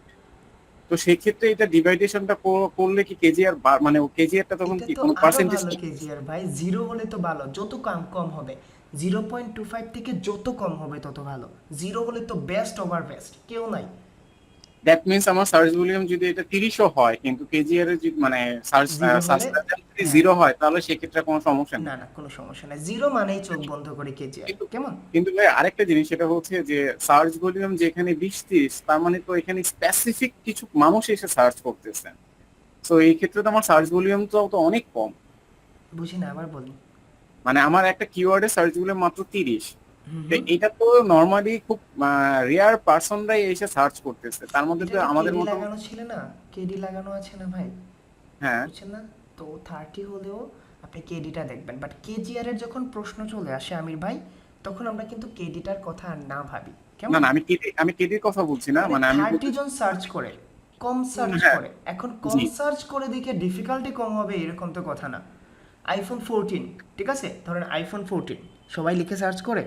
[SPEAKER 3] তো সেই ক্ষেত্রে এটা ডিভাইডেশনটা করলে কি কেজিআর মানে কেজিআরটা তখন
[SPEAKER 1] এটা
[SPEAKER 3] কি
[SPEAKER 1] তো
[SPEAKER 3] কোনো
[SPEAKER 1] আরো
[SPEAKER 3] পার্সেন্টেজ?
[SPEAKER 1] ভালো কেজিআর ভাই, 0 হলে তো ভালো, যত কম কম হবে। 0.25 থেকে যত কম হবে তত ভালো। 0 হলে তো বেস্ট ওভার বেস্ট, কেউ নাই।
[SPEAKER 3] দ্যাট মিন্স আমার সার্চ ভলিউম যদি এটা 30ও হয় কিন্তু কেজিআর এর মানে সার্চ
[SPEAKER 1] জিরো
[SPEAKER 3] সার্চ
[SPEAKER 1] হলে
[SPEAKER 3] রেজাল্ট যদি
[SPEAKER 1] হ্যাঁ,
[SPEAKER 3] 0 হয় তাহলে সেক্ষেত্রে কোনো সমস্যা নেই।
[SPEAKER 1] না না কোনো সমস্যা নাই, জিরো মানেই চোখ বন্ধ করে কেজিআর,
[SPEAKER 3] কিন্তু
[SPEAKER 1] কেমন?
[SPEAKER 3] কিন্তু ভাই আরেকটা জিনিস সেটা হচ্ছে যে সার্চ ভলিউম যেখানে 20-30 তার মানে তো এখানে স্পেসিফিক কিছু মানুষ এসে সার্চ করতেছে। তো এই ক্ষেত্রে তো আমার সার্চ ভলিউমটাও তো অনেক কম।
[SPEAKER 1] বুঝি না, আবার বলি।
[SPEAKER 3] মানে আমার একটা কিওয়ার্ডে সার্চ ভলিউম মাত্র 30।
[SPEAKER 1] হুম
[SPEAKER 3] তো
[SPEAKER 1] হুম।
[SPEAKER 3] এটা তো নরমালি খুব রেয়ার পার্সনরাই এসে সার্চ করতেছে, তার মধ্যে
[SPEAKER 1] এটা
[SPEAKER 3] তো
[SPEAKER 1] একটা
[SPEAKER 3] আমাদের
[SPEAKER 1] কেডি
[SPEAKER 3] মতো।
[SPEAKER 1] লাগানো ছিল না, কেডি লাগানো আছে না ভাই,
[SPEAKER 3] হ্যাঁ,
[SPEAKER 1] বুঝছেন না? তো 30 হলেও আপনি কেডিটা দেখবেন, বাট কেজিআর এর যখন প্রশ্ন চলে আসে আমির ভাই, তখন আমরা কিন্তু কেডিটার কথা আর না ভাবি,
[SPEAKER 3] না
[SPEAKER 1] কেমন?
[SPEAKER 3] না আমি কেটির কথা বলছি না,
[SPEAKER 1] মানে
[SPEAKER 3] মানে আমি
[SPEAKER 1] 30
[SPEAKER 3] বলতে।
[SPEAKER 1] জন সার্চ করে, কম সার্চ
[SPEAKER 3] হ্যাঁ,
[SPEAKER 1] করে, এখন কম
[SPEAKER 3] জি,
[SPEAKER 1] সার্চ করে দেখে ডিফিকাল্টি কম হবে এরকম তো কথা না। আইফোন 14, ঠিক আছে, ধরেন আইফোন 14 সবাই লিখে সার্চ করে।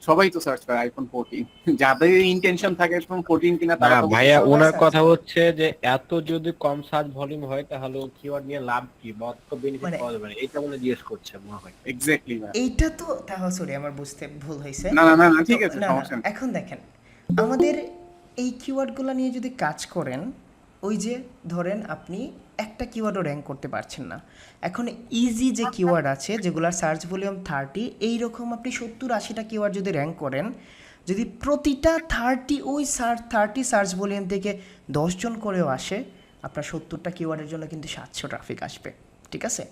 [SPEAKER 3] সবাই তো সার্চ করে আইফোন 14। যাদের ইন্টেনশন থাকে আইফোন 14 কিনা
[SPEAKER 4] না
[SPEAKER 3] তারা তো
[SPEAKER 4] ভাইয়া,
[SPEAKER 1] সবাই
[SPEAKER 4] ওনার
[SPEAKER 1] সার্চ
[SPEAKER 4] কথা
[SPEAKER 1] করে।
[SPEAKER 4] হচ্ছে যে এত যদি কম সার্চ ভলিউম হয় তাহলে কিওয়ার্ড নিয়ে লাভ কি বা অত বেনিফিট
[SPEAKER 1] মানে
[SPEAKER 4] পাওয়া যাবে না, এটা মনে জিজ্ঞেস করছে মনে হয়।
[SPEAKER 3] এক্স্যাক্টলি না।
[SPEAKER 1] এইটা তো তাহলে সরি আমার বুঝতে ভুল হয়েছে।
[SPEAKER 3] না না না না,
[SPEAKER 1] তো
[SPEAKER 3] ঠিক আছে,
[SPEAKER 1] না না,
[SPEAKER 3] সমস্যা নেই।
[SPEAKER 1] এখন দেখেন আমাদের এই কিওয়ার্ডগুলো নিয়ে যদি কাজ করেন, ওই যে ধরেন আপনি একটা কিওয়ার্ডও র্যাঙ্ক করতে পারছেন না, এখন ইজি যে কিওয়ার্ড আছে যেগুলোর সার্চ ভলিউম 30, এইরকম আপনি 70-80টা কিওয়ার্ড যদি র্যাঙ্ক করেন, যদি প্রতিটা 30 ওই 30 সার্চ ভলিউম থেকে 10 জন করেও আসে, আপনার 70টা কিওয়ার্ডের জন্য কিন্তু 700 ট্রাফিক আসবে, ঠিক আছে?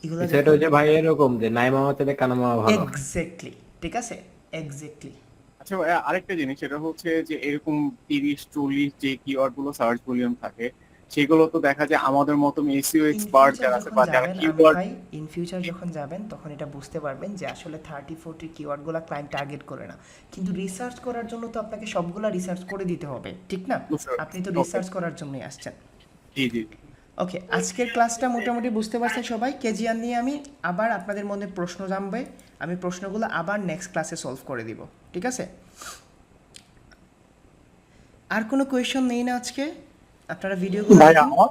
[SPEAKER 1] এগুলো
[SPEAKER 4] সেটা হচ্ছে ভাই এরকম যে নাই মামা থেকে কানা মামা ভালো।
[SPEAKER 1] এক্স্যাক্টলি, ঠিক আছে, এক্স্যাক্টলি।
[SPEAKER 3] আচ্ছা ভাইয়া, আরেকটা জিনিস সেটা হচ্ছে যে এরকম 30-40 যে কিওয়ার্ড গুলো সার্চ ভলিউম থাকে সেগুলো তো দেখা যায় আমাদের মতো এসইও
[SPEAKER 1] ইন
[SPEAKER 3] এক্সপার্ট
[SPEAKER 1] ফিউচার
[SPEAKER 3] যারা আছে
[SPEAKER 1] যখন
[SPEAKER 3] বা যারা
[SPEAKER 1] যাবেন আমির
[SPEAKER 3] কিওয়ার্ড।
[SPEAKER 1] ভাই, ইন ফিউচার যখন যাবেন তখন এটা বুঝতে পারবেন যে আসলে 30-40 কিওয়ার্ডগুলো ক্লায়েন্ট টার্গেট করে না, কিন্তু রিসার্চ করার জন্য তো আপনাকে সবগুলা রিসার্চ করে দিতে হবে, ঠিক না? আপনি তো
[SPEAKER 3] ওকে,
[SPEAKER 1] রিসার্চ করার জন্যই আসছেন।
[SPEAKER 3] জি জি।
[SPEAKER 1] ওকে, আজকের ক্লাসটা মোটামুটি বুঝতে পারছেন সবাই। কেজিআর নিয়ে আমি আবার আপনাদের মধ্যে প্রশ্ন জানবে, আমি প্রশ্নগুলো আবার নেক্সট ক্লাসে সলভ করে দিব, ঠিক আছে? আর কোনো কোয়েশ্চন নেই না আজকে? আপনারা ভিডিওগুলো
[SPEAKER 5] ভাইয়া
[SPEAKER 1] দেখুন।
[SPEAKER 5] আমার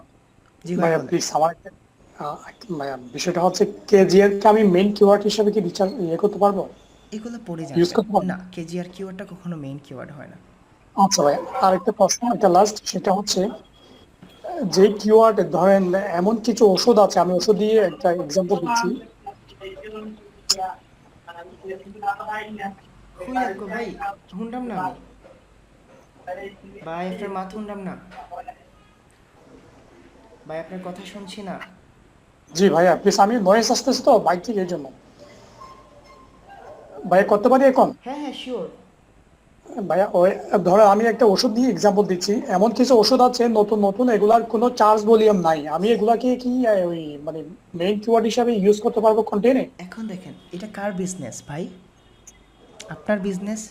[SPEAKER 1] জি ভাই
[SPEAKER 5] ভাইয়া
[SPEAKER 1] বলেন।
[SPEAKER 5] প্লিজ আমার ভাইয়া বিষয়টা হচ্ছে কেজিএর কে আমি মেইন কিওয়ার্ড হিসেবে কি রিচার্জ করতে পারবো,
[SPEAKER 1] এগুলো পড়ে
[SPEAKER 5] ইউজ
[SPEAKER 1] যাবেন।
[SPEAKER 5] করতে পারবো?
[SPEAKER 1] না, কেজিআর কিওয়ার্ডটা কখনো মেইন কিওয়ার্ড হয় না।
[SPEAKER 5] আচ্ছা ভাইয়া, আর একটা প্রশ্ন, একটা লাস্ট, সেটা হচ্ছে যে কিওয়ার্ড ধরেন এমন কিছু ওষুধ আছে, আমি ওষুধ দিয়ে একটা এক্সাম্পল দিচ্ছি।
[SPEAKER 1] খুই রাখো ভাই, হুন্ডাম না আমি ভাই, আপনার মাথা হুন্ডাম না ভাই, আপনার কথা শুনছি না।
[SPEAKER 5] জি ভাইয়া প্লিজ, আমি নয়েজ আসতেছে তো বাইক থেকে, এই জন্য ভাইয়া করতে পারি এখন?
[SPEAKER 1] হ্যাঁ হ্যাঁ শিওর।
[SPEAKER 5] ভাইয়া ওই ধরো আমি একটা ওষুধ দিয়ে এক্সাম্পল দিচ্ছি, এমন কিছু ওষুধ আছে নতুন নতুন, এগুলার কোনো চার্জ ভলিউম নাই, আমি এগুলাকে কি ওই মানে মেইন কিওয়ার্ড হিসাবে ইউজ করতে পারবো কন্টেন্টে?
[SPEAKER 1] এখন দেখেন এটা কার বিজনেস ভাই? আপনার বিজনেস।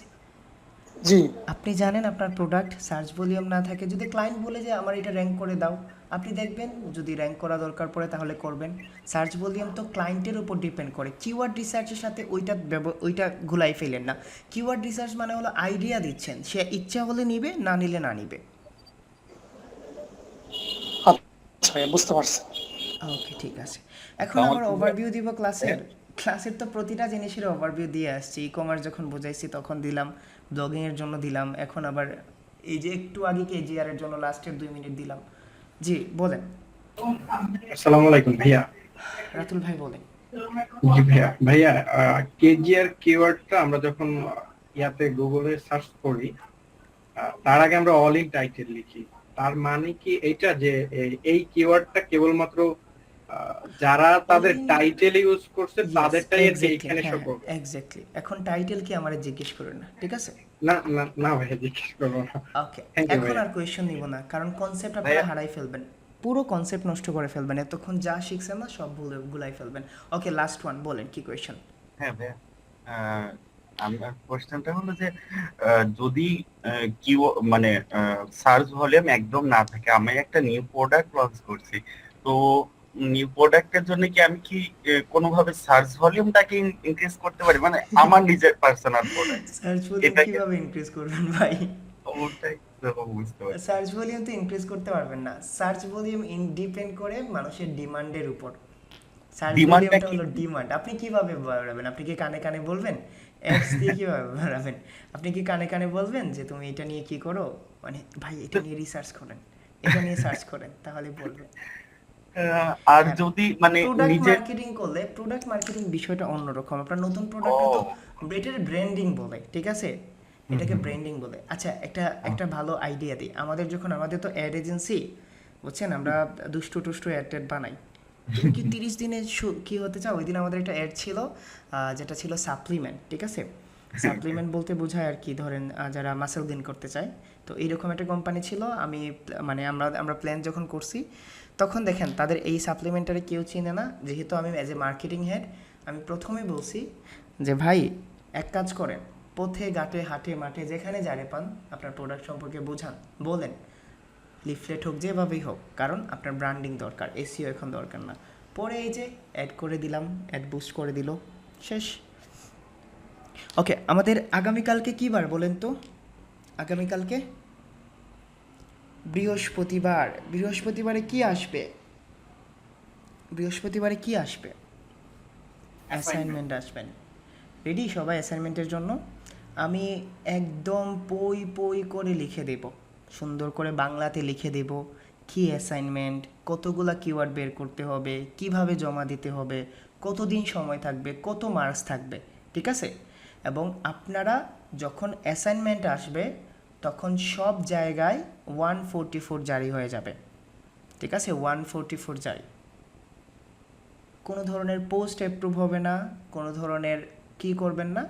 [SPEAKER 5] জি
[SPEAKER 1] আপনি জানেন আপনার প্রোডাক্ট সার্চ ভলিউম না থাকে, যদি ক্লায়েন্ট বলে যে আমার এটা র্যাঙ্ক করে দাও, আপনি দেখবেন যদি র্যাঙ্ক করা দরকার পড়ে তাহলে করবেন। সার্চ ভলিউম তো ক্লায়েন্টের উপর ডিপেন্ড করে, কিওয়ার্ড রিসার্চের সাথে ওইটা ঘুলাই ফেলেন না। কিওয়ার্ড রিসার্চ মানে হলো আইডিয়া দিচ্ছেন, সে ইচ্ছা হলে নিবে, না নিলে না নিবে।
[SPEAKER 5] আচ্ছা ভাইয়া, বুঝতে পারছি।
[SPEAKER 1] ওকে ঠিক আছে, এখন আবার ওভারভিউ দিব ক্লাসের। ক্লাসের তো প্রতিটা জিনিসের ওভারভিউ দিয়ে আসছি, ই কমার্স যখন বুঝাইছি তখন দিলাম, ব্লগিংয়ের জন্য দিলাম, এখন আবার এই যে একটু আগে কেজিআর এর জন্য লাস্টের 2 মিনিট দিলাম। জি বলেন।
[SPEAKER 6] আসসালামু আলাইকুম ভাইয়া।
[SPEAKER 1] রাতুল ভাই বলেন।
[SPEAKER 6] জি ভাইয়া, কেজিআর কিওয়ার্ডটা আমরা যখন ইয়াতে গুগলে সার্চ করি, তার আগে আমরা অল ইন টাইটেল লিখি, তার মানে কি এটা যে এই কিওয়ার্ডটা কেবলমাত্র যারা তাদের টাইটেল ইউজ করছে তাদেরটাই আর কি এখানে শো করবে?
[SPEAKER 1] এক্স্যাক্টলি, এখন টাইটেল কি আমারে জিজ্ঞেস করেন না, ঠিক আছে?
[SPEAKER 6] না না না ভাইয়া, জিজ্ঞেস করবো না।
[SPEAKER 1] ওকে,
[SPEAKER 6] Thank you
[SPEAKER 1] এখন
[SPEAKER 6] ভাইয়া।
[SPEAKER 1] আর কোয়েশ্চেন নিব না, কারণ কনসেপ্ট আপনারা
[SPEAKER 6] ভাইয়া।
[SPEAKER 1] হারাই ফেলবেন, পুরো কনসেপ্ট নষ্ট করে ফেলবেন, এতক্ষণ যা শিখছেন না সব গুলাই ফেলবেন। ওকে লাস্ট ওয়ান বলেন, কি কোয়েশ্চেন?
[SPEAKER 7] হ্যাঁ ভাইয়া, আমার কোশ্চেনটা হলো যে যদি কি মানে সার্চ ভলিউম একদম না থাকে, আমি একটা নিউ প্রোডাক্ট লঞ্চ করছি, তো নিউ প্রোডাক্টের জন্য কি আমি কি কোনোভাবে সার্চ ভলিউমটাকে ইনক্রিজ করতে পারি, মানে আমার নিজের পার্সোনাল প্রোডাক্ট
[SPEAKER 1] সার্চ ভলিউম
[SPEAKER 7] এটাকে?
[SPEAKER 1] কিভাবে ইনক্রিজ করবেন ভাই?
[SPEAKER 7] ওটাই তো বুঝতে পারছি।
[SPEAKER 1] সার্চ ভলিউম তো ইনক্রিজ করতে পারবেন না, সার্চ ভলিউম ডিপেন্ড করে মানুষের ডিমান্ডের উপর। সার্চ
[SPEAKER 7] ডিমান্ডটা
[SPEAKER 1] ভলিউমটা
[SPEAKER 7] কি?
[SPEAKER 1] হলো ডিমান্ড, আপনি কিভাবে বাড়াবেন? আপনি কি কানে কানে বলবেন অ্যাডস দিয়ে কিভাবে বাড়াবেন? আপনি কি কানে কানে বলবেন যে তুমি এটা নিয়ে কি করো, মানে ভাই এটা নিয়ে রিসার্চ করেন, এটা নিয়ে সার্চ করেন, তাহলে বলবে।
[SPEAKER 7] আর
[SPEAKER 1] হ্যাঁ,
[SPEAKER 7] যদি মানে
[SPEAKER 1] প্রোডাক্ট
[SPEAKER 7] নিজের
[SPEAKER 1] মার্কেটিং করলে, প্রোডাক্ট মার্কেটিং বিষয়টা অন্যরকম। আপনার নতুন প্রোডাক্টে তো বেটার ব্র্যান্ডিং বলে, ঠিক আছে, এটাকে ব্র্যান্ডিং বলে। আচ্ছা, একটা ভালো আইডিয়া দিই। আমাদের তো অ্যাড এজেন্সি, বুঝছেন, আমরা দুষ্টু টুষ্টু অ্যাড ট্যাড বানাই। তুমি কি 30 দিনে কি হতে চাও? ওই দিন আমাদের একটা অ্যাড ছিল, যেটা ছিল সাপ্লিমেন্ট, ঠিক আছে। সাপ্লিমেন্ট বলতে বোঝায় আর কি, ধরেন যারা মাসেল গেইন করতে চায়, তো এইরকম একটা কোম্পানি ছিল। মানে আমরা প্ল্যান যখন করছি, তখন দেখেন তাদের এই সাপ্লিমেন্টারে কেউ চিনে না। যেহেতু আমি অ্যাজ এ মার্কেটিং হেড, আমি প্রথমে বলছি যে ভাই এক কাজ করেন, পথে ঘাটে হাটে মাঠে যেখানে যারে পান আপনার প্রোডাক্ট সম্পর্কে বোঝান, বলেন, লিফলেট হোক, যেভাবেই হোক, কারণ আপনার ব্র্যান্ডিং দরকার, এসইও এখন দরকার না। পরে এই যে অ্যাড করে দিলাম, অ্যাড বুস্ট করে দিল, শেষ। ওকে, আমাদের আগামীকালকে কী বার বলেন তো? আগামীকালকে বৃহস্পতিবার। বৃহস্পতিবারে কি আসবে? বৃহস্পতিবারে কি আসবে? অ্যাসাইনমেন্ট আসবেন। রেডি সবাই অ্যাসাইনমেন্টের জন্য? আমি একদম পই পই করে লিখে দেব, সুন্দর করে বাংলাতে লিখে দেব কি অ্যাসাইনমেন্ট, কতগুলা কিওয়ার্ড বের করতে হবে, কিভাবে জমা দিতে হবে, কতদিন সময় থাকবে, কত মার্কস থাকবে, ঠিক আছে। এবং আপনারা যখন অ্যাসাইনমেন্ট আসবে তখন সব জায়গায় 144 জারি হয়ে যাবে, ঠিক আছে, 144 জারি। কোনো ধরনের পোস্ট অ্যাপ্রুভ হবে না, কোনো ধরনের কি করবেন না,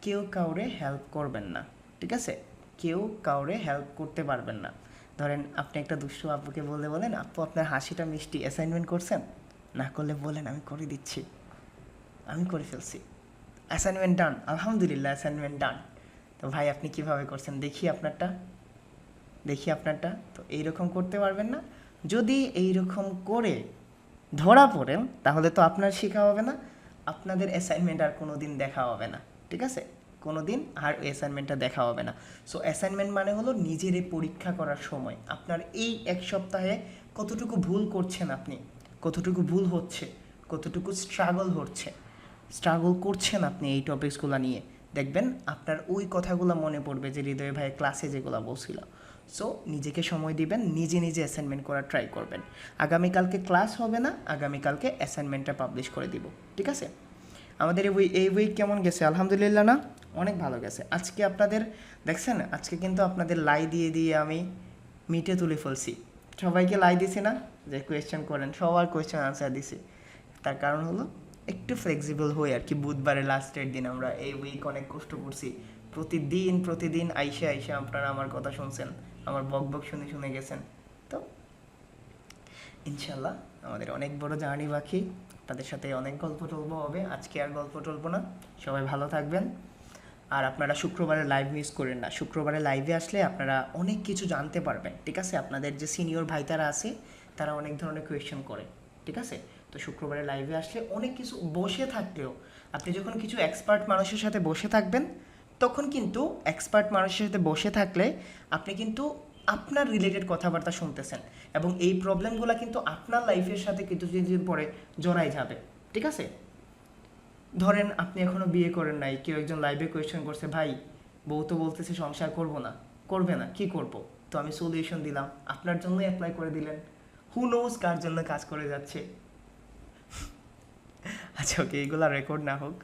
[SPEAKER 1] কেউ কাউরে হেল্প করবেন না, ঠিক আছে, কেউ কাউরে হেল্প করতে পারবেন না। ধরেন আপনি একটা দুষ্টু আপুকে বলেন, আপু আপনার হাসিটা মিষ্টি, অ্যাসাইনমেন্ট করছেন? না করলে বলেন, আমি করে দিচ্ছি, আমি করে ফেলছি, অ্যাসাইনমেন্ট ডান, আলহামদুলিল্লাহ অ্যাসাইনমেন্ট ডান। তো ভাই আপনি কিভাবে করছেন দেখি আপনারটা। তো এইরকম করতে পারবেন না। যদি এইরকম করে ধরা পড়েন তাহলে তো আপনার শেখা হবে না, আপনাদের অ্যাসাইনমেন্ট আর কোনো দিন দেখা হবে না, ঠিক আছে, কোনো দিন আর অ্যাসাইনমেন্টটা দেখা হবে না। সো অ্যাসাইনমেন্ট মানে হলো নিজেরে পরীক্ষা করার সময়। আপনার এই এক সপ্তাহে কতটুকু ভুল করছেন আপনি, কতটুকু ভুল হচ্ছে, কতটুকু স্ট্রাগল করছেন আপনি এই টপিকসগুলো নিয়ে, দেখবেন আপনার ওই কথাগুলো মনে পড়বে যে হৃদয় ভাই ক্লাসে যেগুলো বলছিল। সো নিজেকে সময় দিবেন, নিজে অ্যাসাইনমেন্ট করার ট্রাই করবেন। আগামীকালকে ক্লাস হবে না, আগামীকালকে অ্যাসাইনমেন্টটা পাবলিশ করে দিব, ঠিক আছে। আমাদের এই উইক কেমন গেছে? আলহামদুলিল্লাহ না, অনেক ভালো গেছে। আজকে আপনাদের দেখছেন, আজকে কিন্তু আপনাদের লাই দিয়ে আমি মিটে তুলে ফেলছি। সবাইকে লাই দিছি না যে কোয়েশ্চেন করেন, সবার কোয়েশ্চেন আনসার দিছি। তার কারণ হলো একটু ফ্লেক্সিবল হই আর কি। বুধবারে লাস্টের দিন আমরা এই উইক অনেক কষ্ট করছি, প্রতিদিন আইসা আপনারা আমার কথা শুনছেন, আমার বক শুনে গেছেন। তো ইনশাল্লাহ আমাদের অনেক বড় জার্নি বাকি, তাদের সাথে অনেক গল্প টল্প হবে। আজকে আর গল্প টল্প না, সবাই ভালো থাকবেন। আর আপনারা শুক্রবারে লাইভ মিস করেন না, শুক্রবারে লাইভে আসলে আপনারা অনেক কিছু জানতে পারবেন, ঠিক আছে। আপনাদের যে সিনিয়র ভাইতারা আছে তারা অনেক ধরনের কোয়েশ্চেন করে, ঠিক আছে। তো শুক্রবারে লাইভে আসলে অনেক কিছু, বসে থাকলেও আপনি যখন কিছু এক্সপার্ট মানুষের সাথে বসে থাকবেন, তখন কিন্তু এক্সপার্ট মানুষের সাথে বসে থাকলে আপনি কিন্তু আপনার রিলেটেড কথাবার্তা শুনতেছেন, এবং এই প্রবলেমগুলো কিন্তু আপনার লাইফের সাথে কিছুদিন পরে জড়াই যাবে, ঠিক আছে। ধরেন আপনি এখনও বিয়ে করেন নাই, কেউ একজন লাইভে কোয়েশ্চেন করছে, ভাই বউ তো বলতেছে সংসার করবে না, কি করব? তো আমি সলিউশন দিলাম, আপনার জন্য অ্যাপ্লাই করে দিলেন, হু নোজ কার জন্য কাজ করে যাচ্ছে। আচ্ছা ওকে, এইগুলা রেকর্ড না হোক,